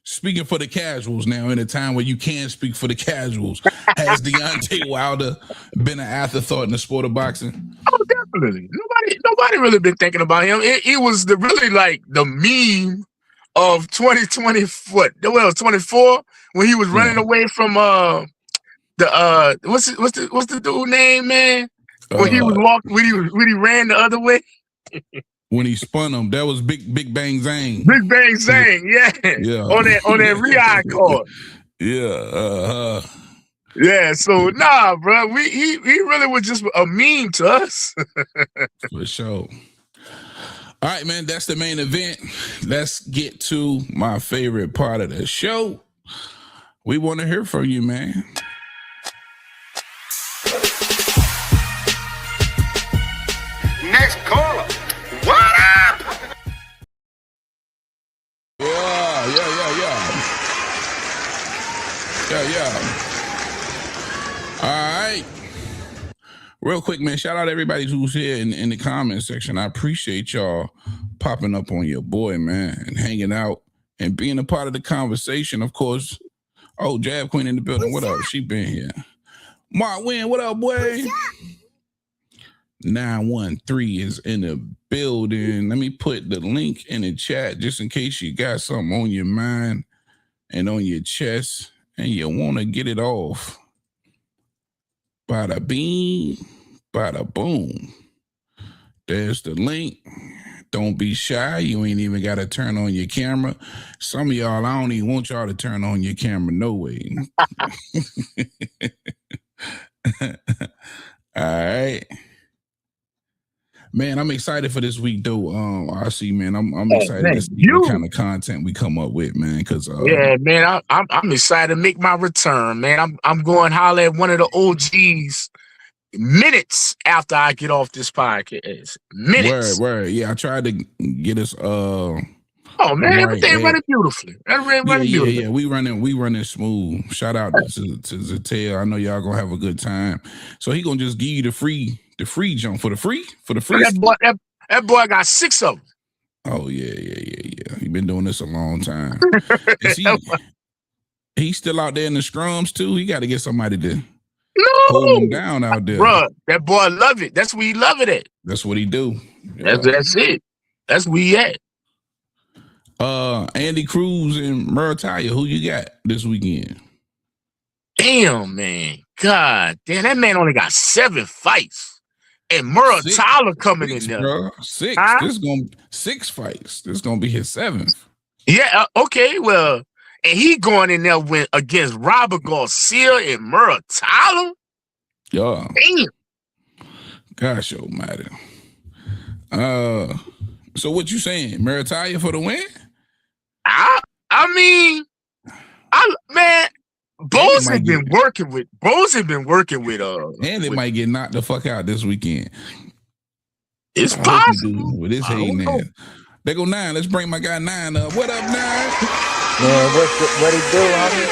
Speaking for the casuals now, in a time where you can speak for the casuals, has Deontay Wilder been an afterthought in the sport of boxing? Oh, definitely. Nobody really been thinking about him. It was really like the meme of 2020 what? Well, 24 when he was running away from what's the dude name, man? When he ran the other way. When he spun him, that was Big Bang Zang. Big Bang Zang, yeah. On that Rion card. Yeah. Yeah, so nah, bro. He really was just a meme to us. For sure. All right, man, that's the main event. Let's get to my favorite part of the show. We want to hear from you, man. Next caller. What up? Yeah. All right. Real quick, man, shout out everybody who's here in the comment section. I appreciate y'all popping up on your boy, man, and hanging out and being a part of the conversation. Of course, Jab Queen in the building. What up? She been here. Mark Wynn, what up, boy? 913 is in the building. Let me put the link in the chat just in case you got something on your mind and on your chest and you want to get it off. Bada bing, bada boom. There's the link. Don't be shy. You ain't even got to turn on your camera. Some of y'all, I don't even want y'all to turn on your camera. No way. All right. Man, I'm excited for this week, though. RC, man, I'm excited to see what kind of content we come up with, man. Because yeah, man, I'm excited to make my return, man. I'm going to holler at one of the OGs minutes after I get off this podcast. Minutes. Word. Yeah, I tried to get us. Oh man, everything running beautifully. Yeah. We running smooth. Shout out to Zatel. I know y'all gonna have a good time. So he gonna just give you the free jump for the free. That boy got 6 of them. Oh yeah. He been doing this a long time. He's still out there in the scrums too. He got to get somebody to hold him down out there. Bro, that boy love it. That's where he love it at. That's what he do. Yeah. That's it. That's where he at. Andy Cruz and Murataya, who you got this weekend? Damn, man. God damn, that man only got 7 fights. And Murataya coming in there. Bro. 6. Huh? This is gonna 6 fights. This is gonna be his 7th. Yeah, okay, well, and he going in there against Robert Garcia and Murataya. Yeah. Damn. Gosh almighty. So what you saying? Murataya for the win? I mean, man, Bose have been working with and they might get knocked the fuck out this weekend. It's possible with his hating ass. They go 9. Let's bring my guy 9 up. What up, 9? Man, what he do, homie?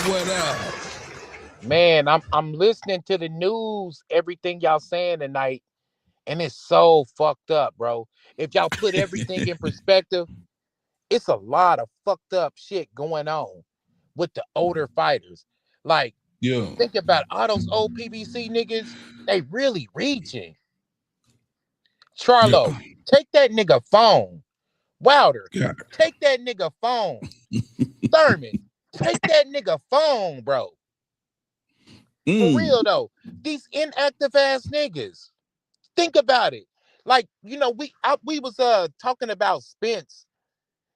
What up? Man, I'm listening to the news, everything y'all saying tonight, and it's so fucked up, bro. If y'all put everything in perspective, it's a lot of fucked up shit going on with the older fighters. Like, think about all those old PBC niggas, they really reaching. Charlo, take that nigga phone. Wilder, take that nigga phone. Thurman, take that nigga phone, bro. For real though, these inactive ass niggas. Think about it. Like, you know, we was talking about Spence.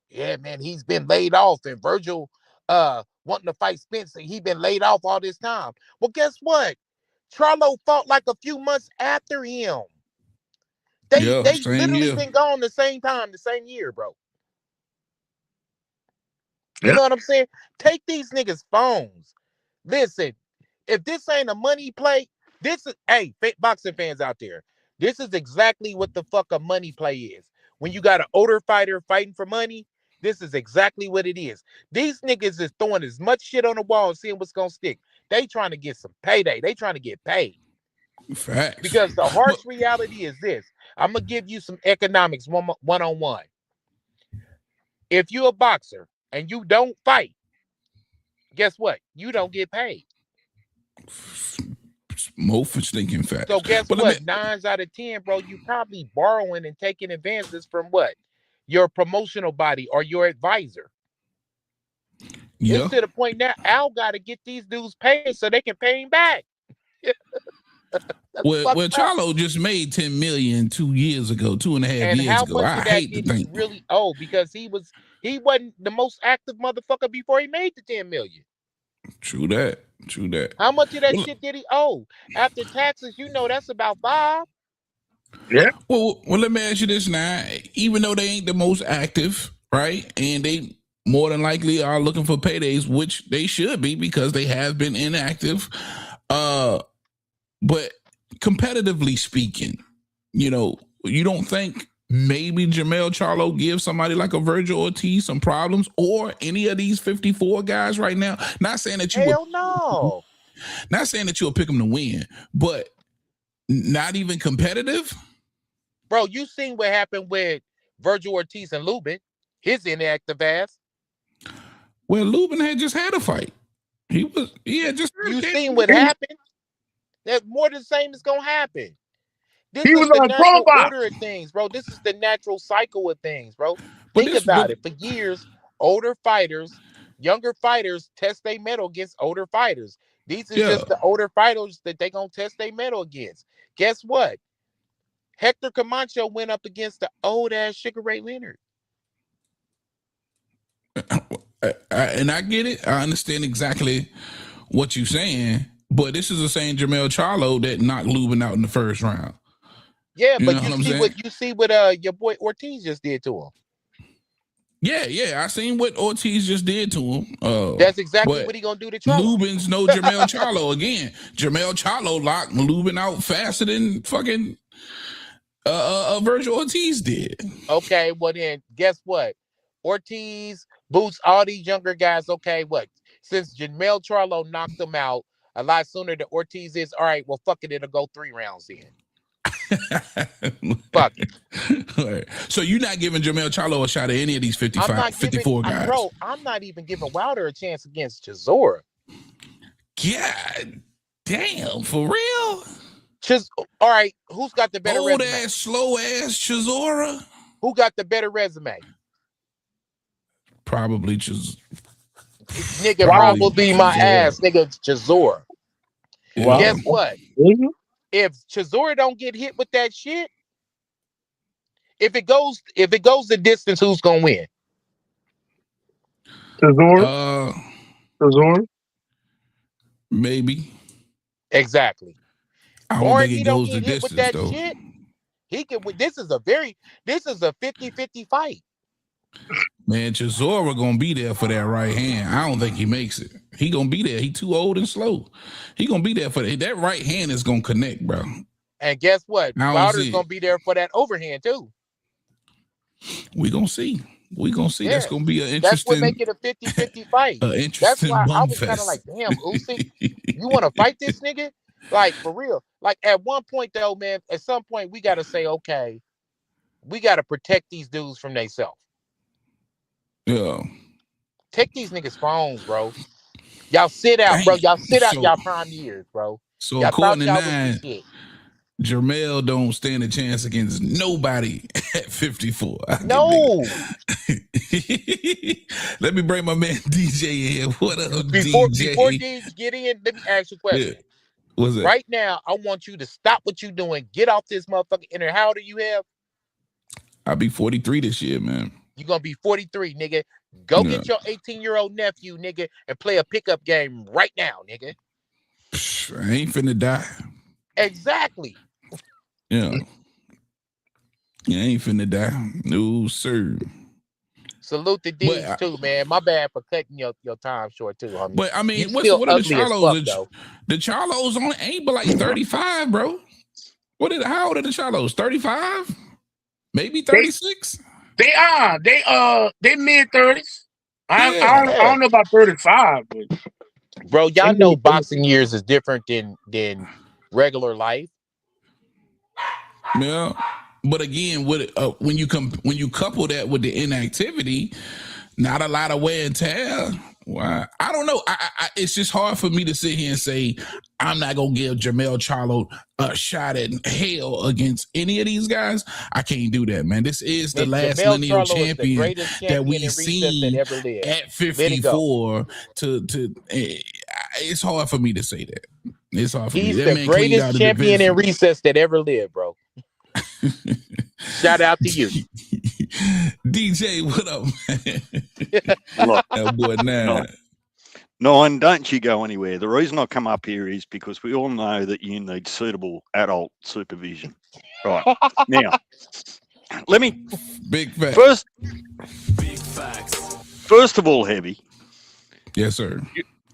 Yeah, man, he's been laid off, and Virgil wanting to fight Spence, and he been laid off all this time. Well, guess what? Charlo fought like a few months after him. They literally been gone the same time, the same year, bro. You know what I'm saying? Take these niggas' phones. Listen, if this ain't a money play, this is, hey, boxing fans out there, this is exactly what the fuck a money play is. When you got an older fighter fighting for money, this is exactly what it is. These niggas is throwing as much shit on the wall and seeing what's gonna stick. They trying to get some payday. They trying to get paid. Facts. Because the harsh reality is this. I'm gonna give you some economics one-on-one. If you're a boxer and you don't fight, guess what? You don't get paid. Most stinking facts. So guess what? 9 out of 10, bro, you probably borrowing and taking advances from what? your promotional body or your advisor. Yeah. It's to the point now Al got to get these dudes paid so they can pay him back. Well, Charlo just made 10 million 2 years ago, 2.5 And years how ago. much I of that hate to did he think. really owe? Because he wasn't the most active motherfucker before he made the 10 million. True that. How much of that shit did he owe? After taxes, that's about 5. Yeah. Well, let me ask you this now. Even though they ain't the most active, right? And they more than likely are looking for paydays, which they should be because they have been inactive. But competitively speaking, you don't think maybe Jermell Charlo gives somebody like a Virgil Ortiz some problems, or any of these 54 guys right now? Not saying that you no. Not saying that you'll pick them to win, but not even competitive. Bro, you seen what happened with Virgil Ortiz and Lubin, his inactive ass. Well, Lubin had just had a fight. He had just. You seen what happened? That more than the same is gonna happen. This He is was the on natural Pro order of things, bro. This is the natural cycle of things, bro. Think about it. For years, older fighters, younger fighters test their metal against older fighters. These is just the older fighters that they gonna test their metal against. Guess what? Hector Camacho went up against the old ass Sugar Ray Leonard. And I get it. I understand exactly what you're saying, but this is the same Jermell Charlo that knocked Lubin out in the first round. Yeah, but you see what your boy Ortiz just did to him. Yeah, I seen what Ortiz just did to him. That's exactly what he gonna do to Charlo. Lubin's no Jermell Charlo again. Jermell Charlo locked Lubin out faster than fucking Virgil Ortiz did. Okay, well then, guess what? Ortiz, Boots, all these younger guys. Okay, what? Since Jermell Charlo knocked them out a lot sooner than Ortiz is, all right. Well, fuck it, it'll go 3 rounds then. Fuck it. Right. So you're not giving Jermell Charlo a shot at any of these 54 guys? Bro, I'm not even giving Wilder a chance against Chisora. God damn, for real? All right, who's got the better old resume? Ass, slow ass Chisora? Who got the better resume? Probably Nigga, probably my ass, nigga, Chisora. Yeah. Guess what? If Chisora don't get hit with that shit, if it goes the distance, who's gonna win? Chisora. Maybe. Exactly. I don't think it goes the distance, with that though. shit, he can. This is a 50-50 fight. Man, Chisora gonna be there for that right hand. I don't think he makes it. He gonna be there. He too old and slow. He gonna be there for that. That right hand is gonna connect, bro. And guess what? Wilder's gonna be there for that overhand too. We gonna see. Yeah. That's gonna be an interesting. That's what make it a 50-50 fight. That's why I was kind of like, damn, Usyk, you want to fight this nigga? Like, for real. Like, at one point though, man, at some point we gotta say, okay, we gotta protect these dudes from themselves. Yeah. Take these niggas' phones, bro. Y'all sit out, bro. Y'all sit out y'all prime years, bro. So y'all according to 9, Jermell don't stand a chance against nobody at 54. No. Let me bring my man DJ in here. What up, DJ? Before DJ get in, let me ask you a question. Yeah. What's that? Right now, I want you to stop what you're doing. Get off this motherfucker. And how old do you have? I'll be 43 this year, man. You're going to be 43, nigga. Go get your 18-year-old nephew, nigga, and play a pickup game right now, nigga. I ain't finna die. Exactly. Yeah. I ain't finna die. No, sir. Salute the D's too, man. My bad for cutting your time short too, homie. But I mean, what are the Charlos? The Charlos only ain't but like 35, bro. How old are the Charlos? 35? Maybe 36? They mid-30s. I don't know about 35, but bro, y'all know boxing years is different than regular life. Yeah. But again, when you couple that with the inactivity, not a lot of wear and tear. Why? I don't know. It's just hard for me to sit here and say I'm not gonna give Jamel Charlo a shot at hell against any of these guys. I can't do that, man. This is the last Jamel lineal Charlo is the champion greatest that champion we've in recess that seen ever lived. at Let it go. 54. It's hard for me to say that. It's hard for me. He's That the man cleaned out greatest a champion in division. recess that ever lived, bro. Shout out to you. DJ, what up, man? Look, that boy, nah. Nine, don't you go anywhere. The reason I come up here is because we all know that you need suitable adult supervision. Right. Now, let me... Big fact. First of all, Heavy. Yes, sir.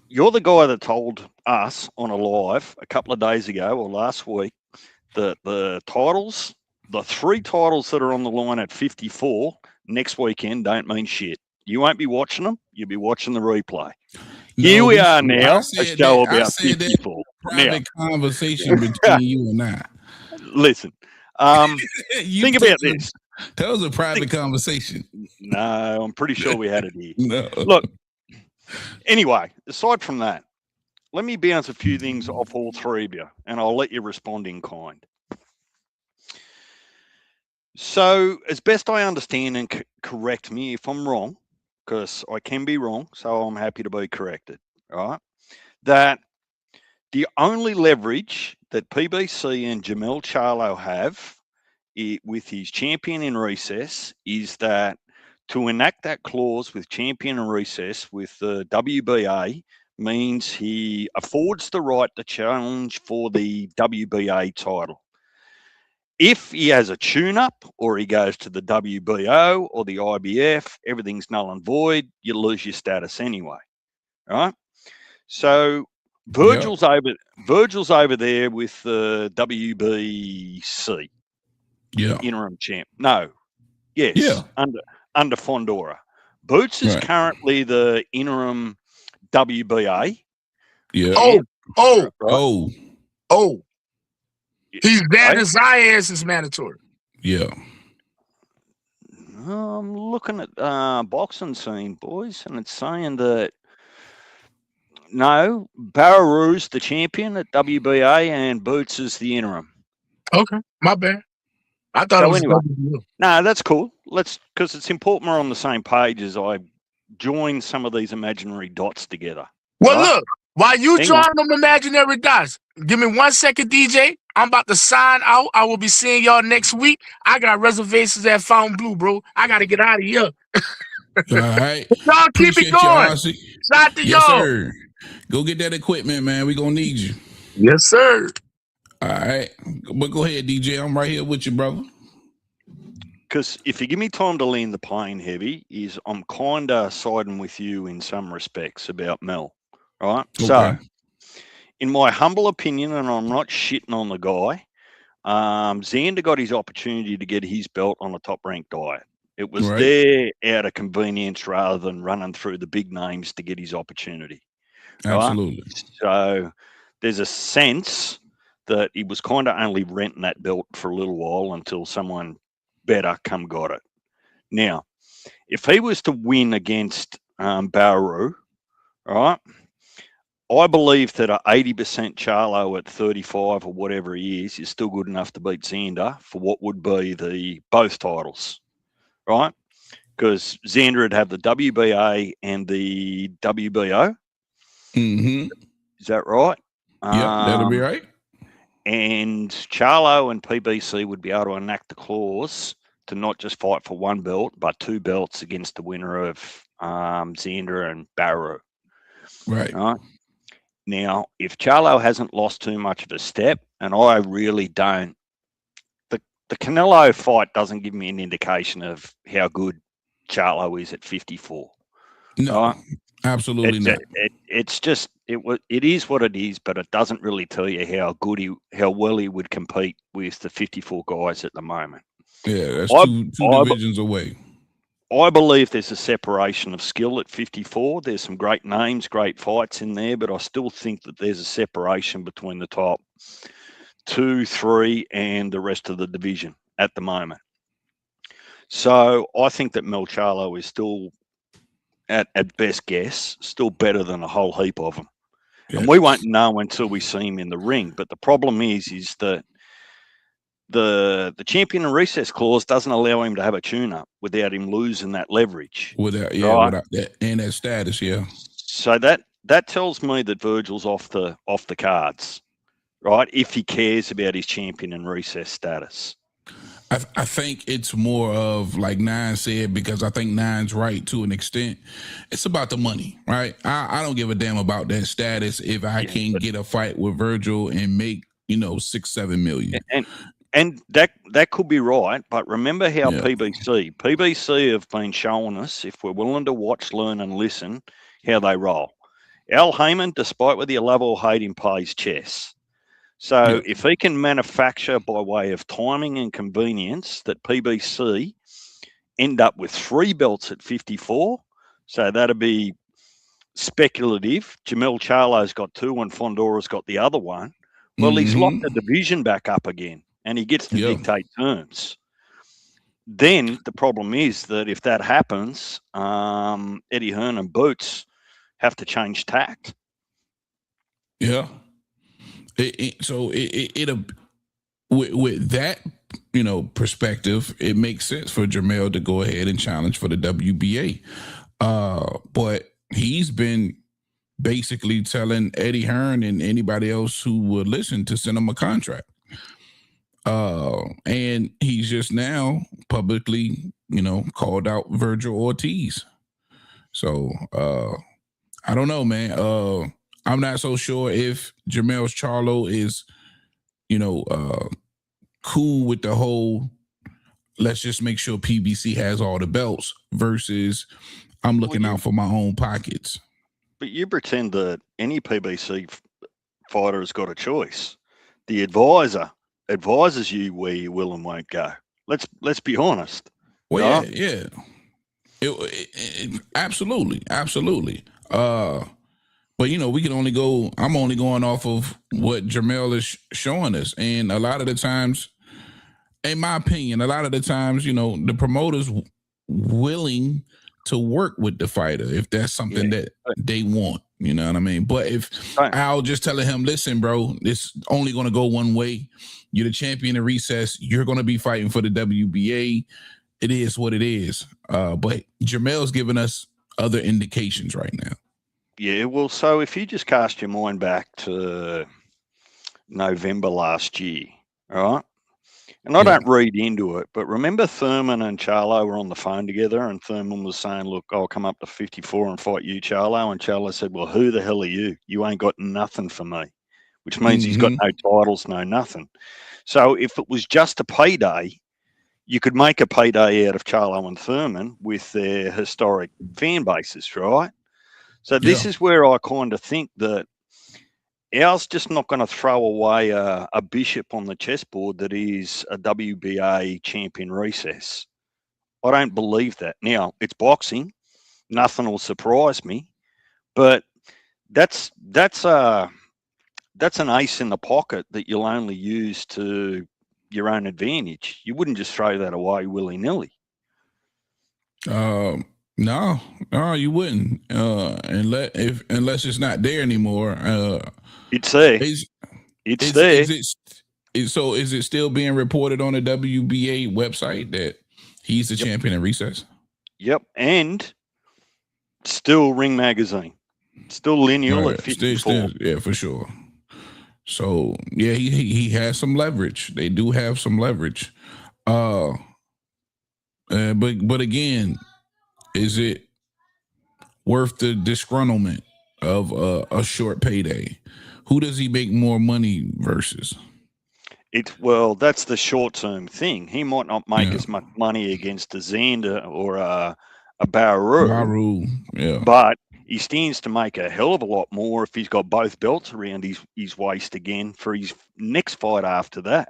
You're the guy that told us on a live a couple of days ago or last week that the titles, the 3 titles that are on the line at 54 next weekend don't mean shit. You won't be watching them. You'll be watching the replay. Here we are now, a show about 54. Private conversation between you and I. Listen, think about this. That was a private conversation. No, I'm pretty sure we had it here. No. Look, anyway, aside from that, let me bounce a few things off all 3 of you, and I'll let you respond in kind. So, as best I understand, and correct me if I'm wrong, because I can be wrong, so I'm happy to be corrected, right? That the only leverage that PBC and Jamel Charlo have with his champion in recess is that to enact that clause with champion in recess with the WBA means he affords the right to challenge for the WBA title. If he has a tune-up or he goes to the WBO or the IBF, everything's null and void. You lose your status anyway, right? So Virgil's over there with the WBC, interim champ. No, yes, under Fondora. Boots is currently the interim WBA. Yeah. Oh. He's bad as Zayas is mandatory. Yeah. I'm looking at boxing scene, boys, and it's saying that no, Barrow's the champion at WBA and Boots is the interim. Okay, my bad. I thought it was anyway. WBO. No, that's cool. Because it's important we're on the same page as I join some of these imaginary dots together. Well, look, while you join them imaginary dots, give me 1 second, DJ. I'm about to sign out. I will be seeing y'all next week. I got reservations at Fountain Blue, bro. I got to get out of here. All right. Y'all keep it going. Shout out to y'all. Sir. Go get that equipment, man. We're going to need you. Yes, sir. All right. But go ahead, DJ. I'm right here with you, brother. Because if you give me time to land the plane, Heavy, I'm kind of siding with you in some respects about Mel, right? Okay. So, in my humble opinion, and I'm not shitting on the guy, Xander got his opportunity to get his belt on a top-ranked diet. It was there out of convenience rather than running through the big names to get his opportunity. Absolutely. Right? So, there's a sense that he was kind of only renting that belt for a little while until someone better come got it. Now, if he was to win against Bauru, right, I believe that an 80% Charlo at 35 or whatever he is still good enough to beat Xander for what would be the both titles, right? Because Xander would have the WBA and the WBO. Mm-hmm. Is that right? Yeah, that'll be right. And Charlo and PBC would be able to enact the clause to not just fight for one belt, but 2 belts against the winner of Xander and Bauru. Right. Now, if Charlo hasn't lost too much of a step, and I really don't, the Canelo fight doesn't give me an indication of how good Charlo is at 54. No, absolutely not. It's just it is what it is, but it doesn't really tell you how well he would compete with the 54 guys at the moment. Yeah, that's two divisions away. I believe there's a separation of skill at 54. There's some great names, great fights in there, but I still think that there's a separation between the top 2, 3, and the rest of the division at the moment. So I think that Mel Charlo is still, at best guess, still better than a whole heap of them. And we won't know until we see him in the ring. But the problem is that the champion and recess clause doesn't allow him to have a tune-up without him losing that leverage. Without that and that status, So that tells me that Virgil's off the cards, right? If he cares about his champion and recess status. I think it's more of like Nine said, because I think Nine's right to an extent. It's about the money, right? I don't give a damn about that status if I can get a fight with Virgil and make, 6-7 million. And that could be right, but remember how PBC have been showing us, if we're willing to watch, learn, and listen, how they roll. Al Heyman, despite whether you love or hate him, plays chess. So if he can manufacture by way of timing and convenience that PBC end up with 3 belts at 54, so that'd be speculative. Jamel Charlo's got 2 and Fondora's got the other one. Well, he's locked the division back up again and he gets to dictate terms. Then the problem is that if that happens, Eddie Hearn and Boots have to change tact. Yeah. With that, perspective, it makes sense for Jamel to go ahead and challenge for the WBA. But he's been basically telling Eddie Hearn and anybody else who would listen to send him a contract. And he's just now publicly, called out Virgil Ortiz. So I don't know, man. I'm not so sure if Jamel's Charlo is, cool with the whole, let's just make sure PBC has all the belts versus I'm looking out for my own pockets. But you pretend that any PBC fighter has got a choice. The advisor advises you where you will and won't go. Let's be honest. Well, yeah. Absolutely. But, we can only go, I'm only going off of what Jamel is showing us. And a lot of the times, in my opinion, the promoter's willing to work with the fighter if that's something that they want. You know what I mean? But if Al just telling him, listen, bro, it's only going to go one way. You're the champion in recess. You're going to be fighting for the WBA. It is what it is. But Jamel's giving us other indications right now. Yeah, well, so if you just cast your mind back to November last year, all right? And I don't read into it, but remember Thurman and Charlo were on the phone together and Thurman was saying, look, I'll come up to 54 and fight you, Charlo. And Charlo said, well, who the hell are you? You ain't got nothing for me, which means he's got no titles, no nothing. So if it was just a payday, you could make a payday out of Charlo and Thurman with their historic fan bases, right? So this is where I kind of think that Al's just not going to throw away a bishop on the chessboard that is a WBA champion recess. I don't believe that. Now, it's boxing. Nothing will surprise me. But that's an ace in the pocket that you'll only use to your own advantage. You wouldn't just throw that away willy-nilly. No, you wouldn't. Unless it's not there anymore. It's there. It's there. So is it still being reported on the WBA website that he's the champion in recess? Yep, and still Ring Magazine, still lineal at 54. Yeah, for sure. So yeah, he has some leverage. They do have some leverage. But again, is it worth the disgruntlement of a short payday? Who does he make more money versus? That's the short-term thing. He might not make as much money against a Xander or a Baru. Yeah. But he stands to make a hell of a lot more if he's got both belts around his waist again for his next fight after that.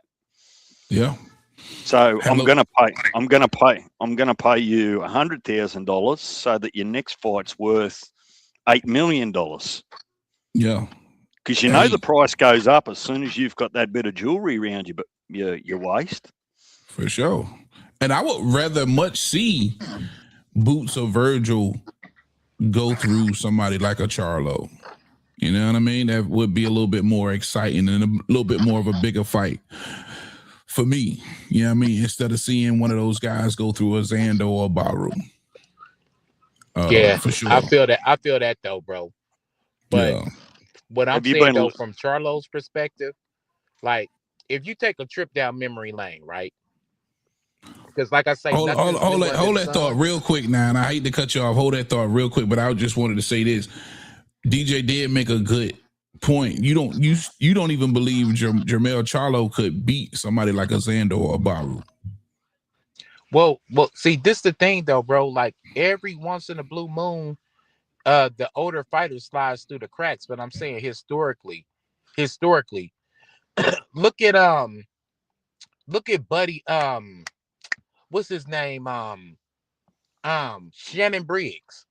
Yeah. So I'm gonna pay you $100,000 so that your next fight's worth $8 million. Yeah. Because the price goes up as soon as you've got that bit of jewelry around your waist. For sure. And I would rather much see Boots or Virgil go through somebody like a Charlo. You know what I mean? That would be a little bit more exciting and a little bit more of a bigger fight for me. You know what I mean? Instead of seeing one of those guys go through a Xando or a Baru. Yeah, For sure. I feel that though, bro. But Yeah. what I'm Have you saying been? though, from Charlo's perspective, like if you take a trip down memory lane, right? Because like I say, Hold nothing's that thought real quick now, and I hate to cut you off. Hold that thought real quick, but I just wanted to say this. DJ did make a good point. You don't even believe Jermell Charlo could beat somebody like a Xando or a Baru. Well, see, this the thing though, bro. Like every once in a blue moon, the older fighter slides through the cracks. But I'm saying historically, look at Buddy, what's his name? Shannon Briggs.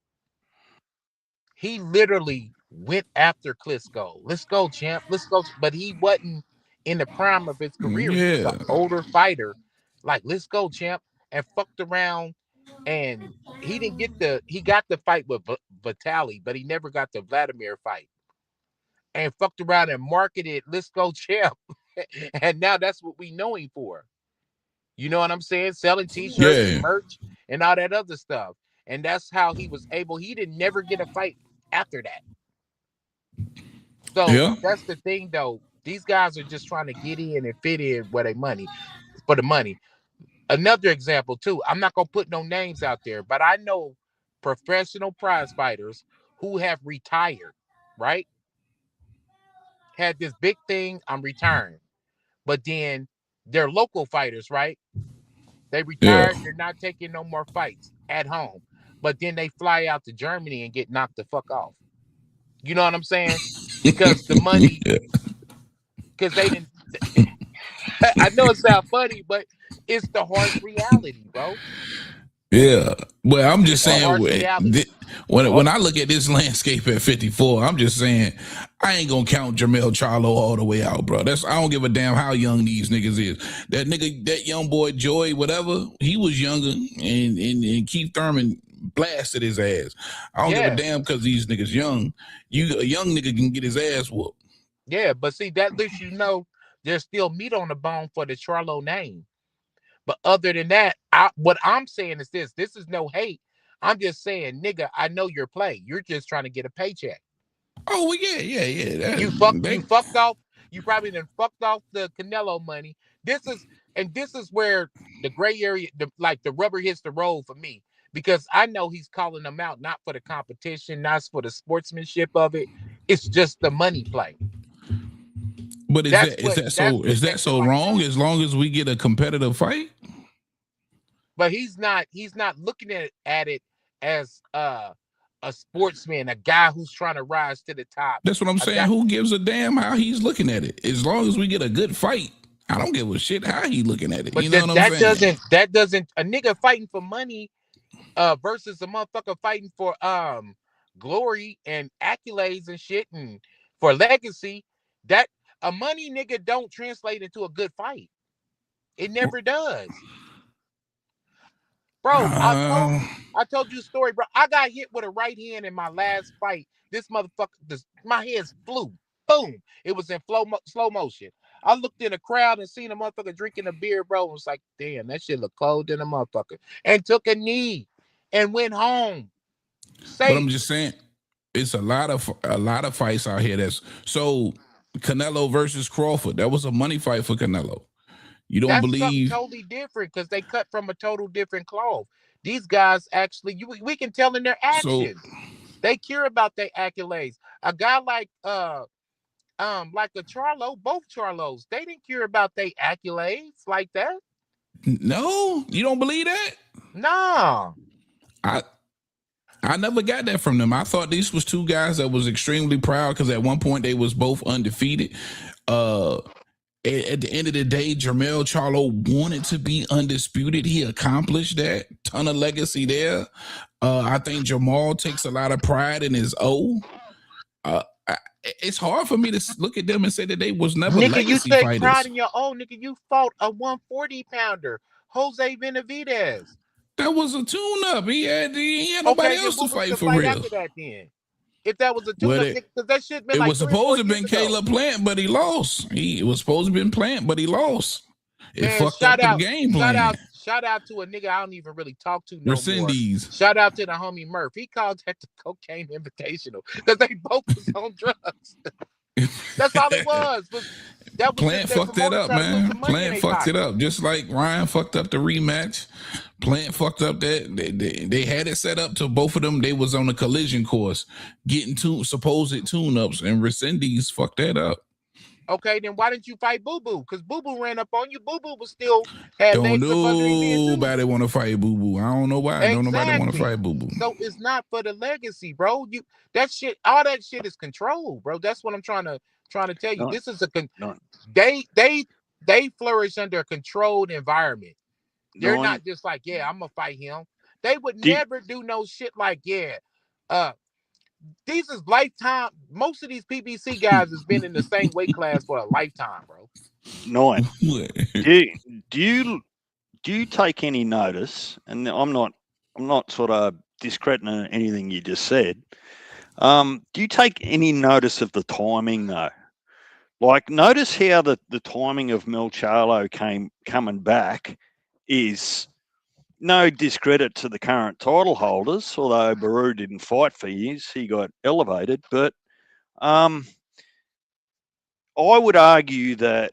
He literally went after Klitschko. Let's go, champ. Let's go. But he wasn't in the prime of his career. He was an older fighter. Like, let's go, champ. And fucked around. And he got the fight with Vitali, but he never got the Vladimir fight. And fucked around and marketed, let's go, champ. And now that's what we know him for. You know what I'm saying? Selling t-shirts and merch and all that other stuff. And that's how he was able. He didn't never get a fight after that. So that's the thing, though. These guys are just trying to get in and fit in for the money. Another example, too. I'm not going to put no names out there, but I know professional prize fighters who have retired, right? Had this big thing, I'm retiring. But then they're local fighters, right? They retired. They're not taking no more fights at home. But then they fly out to Germany and get knocked the fuck off. You know what I'm saying? Because the money, because they didn't. I know it sounds funny, but it's the harsh reality, bro. Yeah. Well, I'm just saying, when I look at this landscape at 54, I'm just saying, I ain't gonna count Jermell Charlo all the way out, bro. I don't give a damn how young these niggas is. That young boy Joy, whatever, he was younger, and Keith Thurman blasted his ass. I don't give a damn because these niggas young. A young nigga can get his ass whooped. Yeah, but see, that lets you know there's still meat on the bone for the Charlo name. But other than that, what I'm saying is this. This is no hate. I'm just saying, nigga, I know your play. You're just trying to get a paycheck. Oh, yeah. You fucked off. You probably done fucked off the Canelo money. This is where the gray area, the rubber hits the road for me. Because I know he's calling them out, not for the competition, not for the sportsmanship of it. It's just the money play. But is that so wrong? As long as we get a competitive fight? But he's not looking at it as a sportsman, a guy who's trying to rise to the top. That's what I'm saying. Who gives a damn how he's looking at it? As long as we get a good fight, I don't give a shit how he's looking at it. But you know what I'm saying? That doesn't a nigga fighting for money versus a motherfucker fighting for glory and accolades and shit and for legacy. That a money nigga don't translate into a good fight. It never does. Bro, I told you a story, bro. I got hit with a right hand in my last fight. This motherfucker, my hands flew. Boom. It was in slow motion. I looked in the crowd and seen a motherfucker drinking a beer, bro. And was like, damn, that shit look cold than a motherfucker. And took a knee and went home. Safe. But I'm just saying, it's a lot of fights out here. So Canelo versus Crawford, that was a money fight for Canelo. You don't believe totally different because they cut from a total different cloth. These guys actually, we can tell in their actions. They care about their accolades. A guy like a Charlo, both Charlos, they didn't care about their accolades like that. No, you don't believe that? No. I never got that from them. I thought these was two guys that was extremely proud because at one point they was both undefeated. At the end of the day, Jermell Charlo wanted to be undisputed. He accomplished that. Ton of legacy there. I think Jamal takes a lot of pride in his O. It's hard for me to look at them and say that they was never legacy fighters. Nigga, you take pride in your O. Nigga, you fought a 140-pounder, Jose Benavidez. That was a tune-up. He had nobody else to fight for real. After that, then? If that was a Well, tune-up, because that shit been it like was 3 or 4 supposed to have years been ago. Caleb Plant, but he lost. It was supposed to have been Plant, but he lost. It Man, fucked up the game plan. Shout out to a nigga I don't even really talk to no more. Rescindies. Shout out to the homie Murph. He called that the Cocaine Invitational because they both was on drugs. That's all it was. That was Plant fucked it up, man. Plant fucked it up. Just like Ryan fucked up the rematch. Plant fucked up that they had it set up to both of them. They was on a collision course, getting supposed tune-ups, and Rescindies fucked that up. Okay, then why didn't you fight Boo Boo? Because Boo Boo ran up on you. Boo Boo was still had Don't legs up under his head. nobody want to fight Boo Boo. I don't know why. Exactly. Don't nobody want to fight Boo Boo. So it's not for the legacy, bro. That shit, all that shit is controlled, bro. That's what I'm trying to tell you. This is they flourish under a controlled environment. They're not just like, yeah, I'm gonna fight him. They would never do no shit like, these is lifetime. Most of these PBC guys has been in the same weight class for a lifetime, bro. Nine. do you take any notice? And I'm not sort of discrediting anything you just said. Do you take any notice of the timing though? Like, notice how the timing of Mel Charlo coming back is no discredit to the current title holders, although Baru didn't fight for years. He got elevated. But I would argue that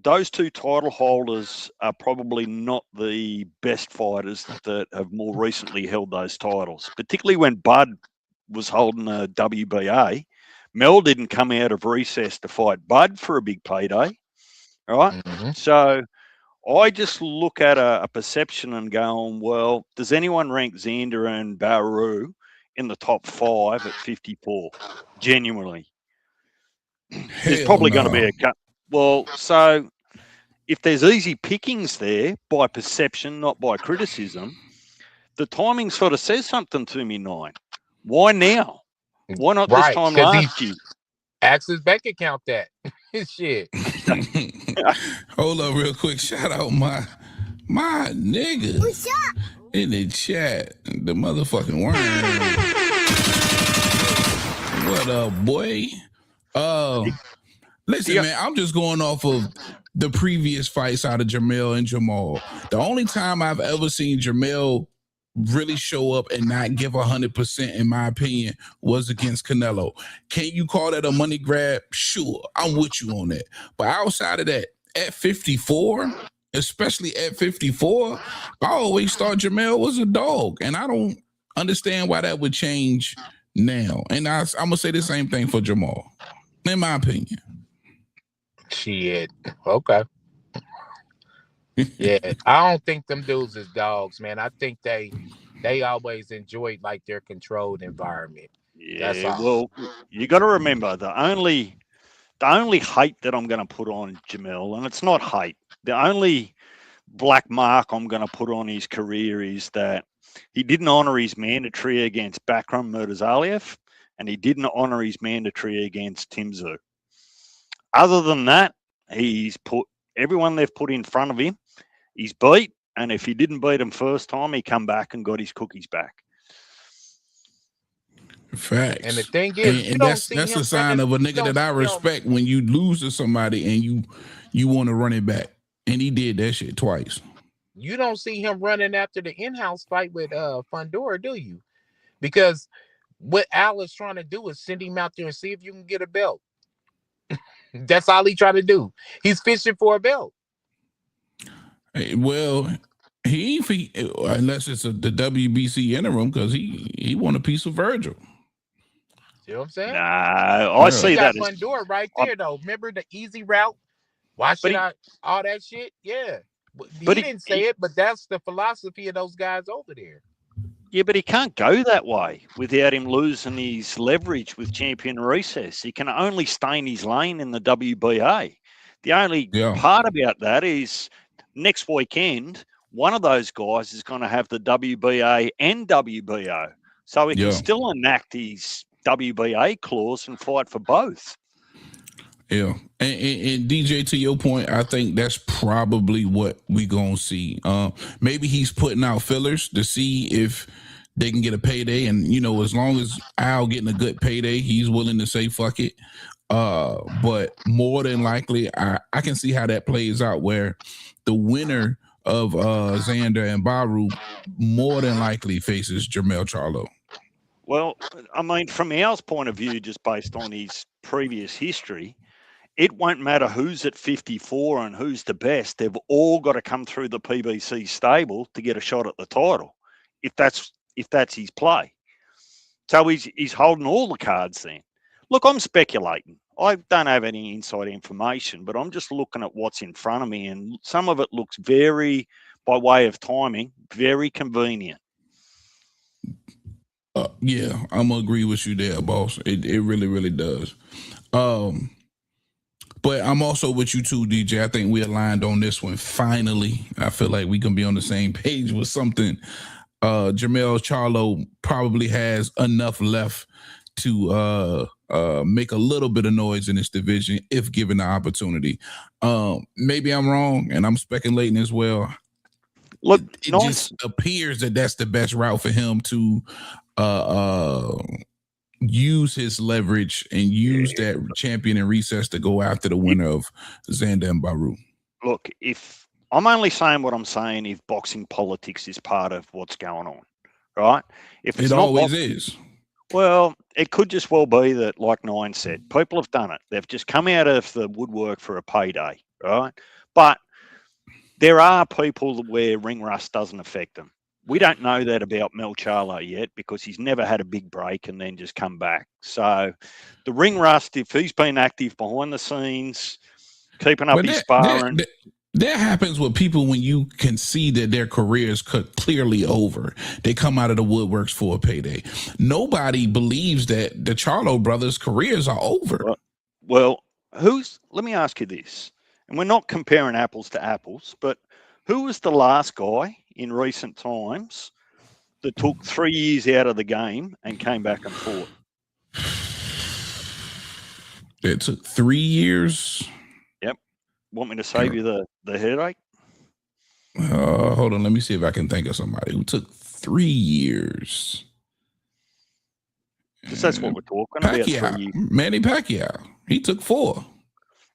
those two title holders are probably not the best fighters that have more recently held those titles, particularly when Bud was holding a WBA. Mel didn't come out of recess to fight Bud for a big payday, right? Mm-hmm. So I just look at a perception and go, well, does anyone rank Xander and Baru in the top 5 at 54? Genuinely. There's probably going to be a cut. Well, so if there's easy pickings there by perception, not by criticism, the timing sort of says something to me, Nine. Why now? Why not this time last year? Ask his bank account that. Shit. Hold up real quick. Shout out my nigga. What's up? In the chat. The motherfucking worm. What up, boy? Listen, man, I'm just going off of the previous fights out of Jamel and Jamal. The only time I've ever seen Jamel really show up and not give 100%, in my opinion, was against Canelo. Can you call that a money grab? Sure, I'm with you on that. But outside of that, at 54, especially at 54, I always thought Jamel was a dog, and I don't understand why that would change now. And I'm going to say the same thing for Jamal, in my opinion. Shit. Okay. Yeah, I don't think them dudes is dogs, man. I think they always enjoyed like their controlled environment. Yeah, well, you got to remember the only hate that I'm going to put on Jamel, and it's not hate. The only black mark I'm going to put on his career is that he didn't honor his mandatory against Bakram Murtazaliev, and he didn't honor his mandatory against Tim Tszyu. Other than that, he's put everyone they've put in front of him. He's beat, and if he didn't beat him first time, he come back and got his cookies back. Facts. And the thing is, and that's a sign of a nigga that I respect when you lose to somebody and you want to run it back. And he did that shit twice. You don't see him running after the in-house fight with Fundora, do you? Because what Al is trying to do is send him out there and see if you can get a belt. That's all he trying to do. He's fishing for a belt. Well, he unless it's the WBC interim, because he want a piece of Virgil. See what I'm saying? Nah, I see that as Fundora right there, though. Remember the easy route? Why should all that shit? Yeah. But he didn't say it, but that's the philosophy of those guys over there. Yeah, but he can't go that way without him losing his leverage with Champion Recess. He can only stay in his lane in the WBA. The only part about that is next weekend, one of those guys is going to have the WBA and WBO. So he can still enact his WBA clause and fight for both. Yeah. And DJ, to your point, I think that's probably what we going to see. Maybe he's putting out fillers to see if they can get a payday, and as long as Al getting a good payday, he's willing to say fuck it. But more than likely, I can see how that plays out, where the winner of Xander and Baru more than likely faces Jermell Charlo. Well, I mean, from Al's point of view, just based on his previous history, it won't matter who's at 54 and who's the best. They've all got to come through the PBC stable to get a shot at the title, if that's his play. So he's holding all the cards then. Look, I'm speculating. I don't have any inside information, but I'm just looking at what's in front of me, and some of it looks very, by way of timing, very convenient. Yeah, I'm gonna agree with you there, boss. It really, really does. But I'm also with you too, DJ. I think we aligned on this one. Finally, I feel like we can be on the same page with something. Jermell Charlo probably has enough left to make a little bit of noise in this division if given the opportunity. Maybe I'm wrong, and I'm speculating as well. Look, it just appears that that's the best route for him to use his leverage and use that champion in recess to go after the winner of Xander and Baru. Look, if I'm only saying what I'm saying, if boxing politics is part of what's going on, right? If it's it not always boxing, is. Well, it could just well be that, like Nine said, people have done it. They've just come out of the woodwork for a payday, right? But there are people where ring rust doesn't affect them. We don't know that about Mel Charlo yet because he's never had a big break and then just come back. So the ring rust, if he's been active behind the scenes, keeping up his sparring. That happens with people when you can see that their career is clearly over. They come out of the woodworks for a payday. Nobody believes that the Charlo brothers' careers are over. Well, let me ask you this, and we're not comparing apples to apples, but who was the last guy in recent times that took 3 years out of the game and came back and fought? It took 3 years. Yep. Want me to save you the headache? Hold on. Let me see if I can think of somebody who took 3 years. Because that's what we're talking Pacquiao, about. 3 years. Manny Pacquiao. He took 4.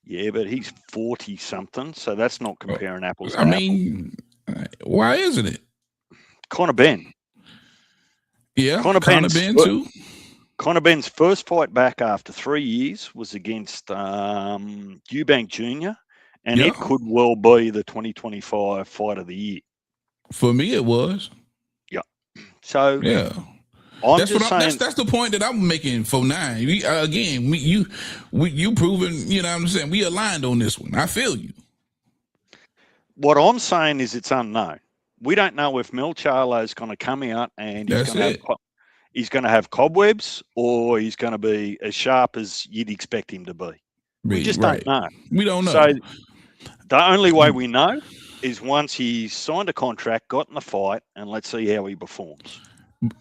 Yeah, but he's 40-something, so that's not comparing apples to I mean, why isn't it? Conor Benn. Yeah, Conor Ben too. Conor Benn's first fight back after 3 years was against Eubank Jr., and it could well be the 2025 fight of the year. For me, it was. Yeah. So yeah, that's the point that I'm making for 9. You proven, you know what I'm saying? We aligned on this one. I feel you. What I'm saying is it's unknown. We don't know if Mel Charlo is going to come out and he's going to have cobwebs or he's going to be as sharp as you'd expect him to be. We just don't know. We don't know. So the only way we know is once he's signed a contract, got in the fight, and let's see how he performs.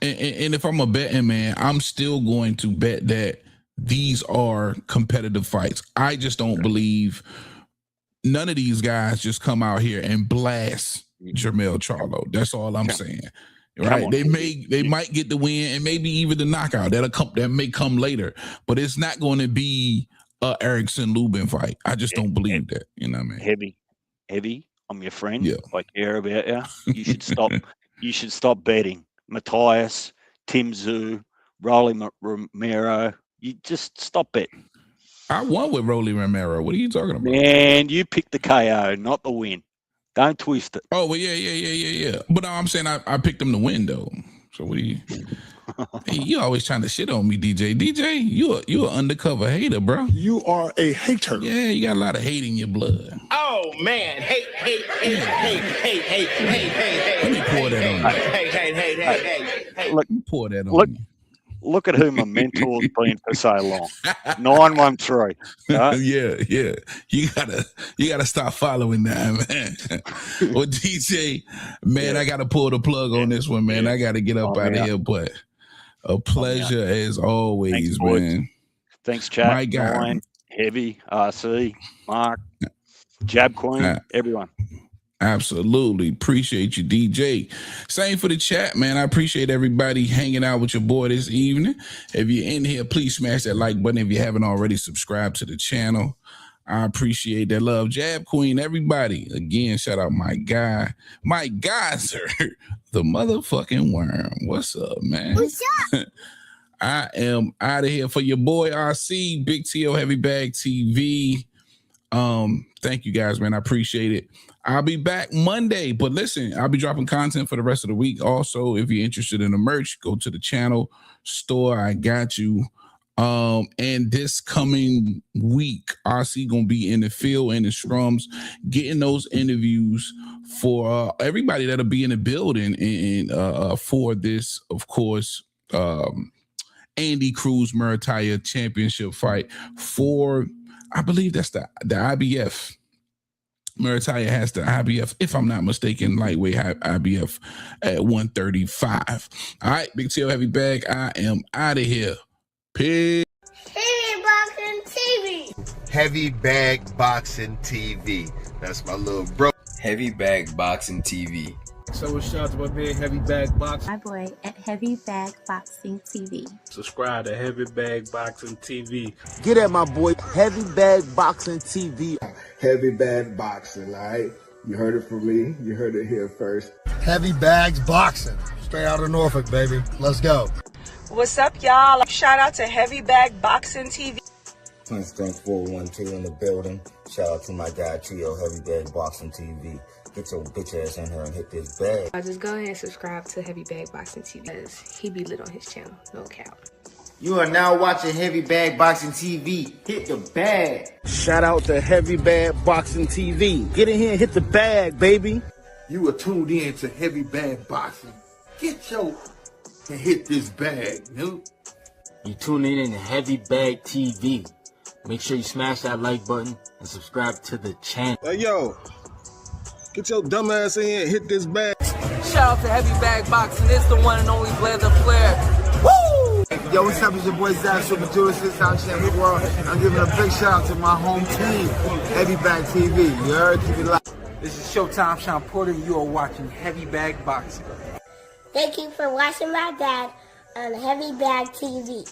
And if I'm a betting man, I'm still going to bet that these are competitive fights. I just don't believe none of these guys just come out here and blast Jermell Charlo. That's all I'm saying. Right? They might get the win and maybe even the knockout. That may come later, but it's not going to be a Erickson Lubin fight. I just don't believe that. You know what I mean? Heavy. I'm your friend. Yeah. I care about you. You should stop. You should stop betting. Matthias, Tim Tszyu, Rolly Romero. You just stop betting. I won with Rolly Romero. What are you talking about? Man, you picked the KO, not the win. Don't twist it. Oh, well, yeah. But I'm saying I picked him to win, though. So what do you... Hey, you always trying to shit on me, DJ. DJ, you an undercover hater, bro. You are a hater. Yeah, you got a lot of hate in your blood. Oh, man. Hate. Let me pour that on you. Hey. Look, pour that on you. Look at who my mentor's been for so long. 913. Right? Yeah. You gotta stop following that, man. Well, DJ, man, I gotta pull the plug on this one, man. I gotta get up out of here, but a pleasure as always, man. Thanks, chat. My guy. Ryan, Heavy, RC, Mark, Jab Queen, everyone. Absolutely. Appreciate you, DJ. Same for the chat, man. I appreciate everybody hanging out with your boy this evening. If you're in here, please smash that like button. If you haven't already, subscribe to the channel. I appreciate that love. Jab Queen, everybody. Again, shout out my guy, sir, the motherfucking worm. What's up, man? What's up? I am out of here for your boy RC, Big T.O. Heavy Bag TV. Thank you guys, man. I appreciate it. I'll be back Monday, but listen, I'll be dropping content for the rest of the week. Also, if you're interested in the merch, go to the channel store. I got you. And this coming week, RC gonna be in the field, in the scrums, getting those interviews for everybody that'll be in the building and for this, of course, Andy Cruz Murataya championship fight for, I believe that's the IBF. Murataya has the IBF, if I'm not mistaken, lightweight IBF at 135. All right, Big T.O. Heavy Bag, I am out of here. Peace. Heavy Boxing TV. Heavy Bag Boxing TV. That's my little bro. Heavy Bag Boxing TV. So shout out to my man Heavy Bag Boxing. My boy at Heavy Bag Boxing TV. Subscribe to Heavy Bag Boxing TV. Get at my boy Heavy Bag Boxing TV. Heavy Bag Boxing, all right? You heard it from me. You heard it here first. Heavy Bags Boxing. Straight out of Norfolk, baby. Let's go. What's up, y'all? Shout out to Heavy Bag Boxing TV. Strength 412 in the building. Shout out to my guy Trio, Heavy Bag Boxing TV. Get your bitch ass in here and hit this bag. Just go ahead and subscribe to Heavy Bag Boxing TV because he be lit on his channel, no cap. You are now watching Heavy Bag Boxing TV. Hit the bag. Shout out to Heavy Bag Boxing TV. Get in here and hit the bag, baby. You are tuned in to Heavy Bag Boxing. Get your and hit this bag, dude. You tuning in to Heavy Bag TV. Make sure you smash that like button and subscribe to the channel. Hey, yo. Get your dumb ass in here and hit this bag. Shout out to Heavy Bag Boxing. It's the one and only Blair the Flair. Woo! Yo, what's up? It's your boy Zach, Super Judas, time champion of the world. I'm giving a big shout out to my home team, Heavy Bag TV. You heard? Keep it live. This is Showtime Sean Porter, and you are watching Heavy Bag Boxing. Thank you for watching my dad on Heavy Bag TV.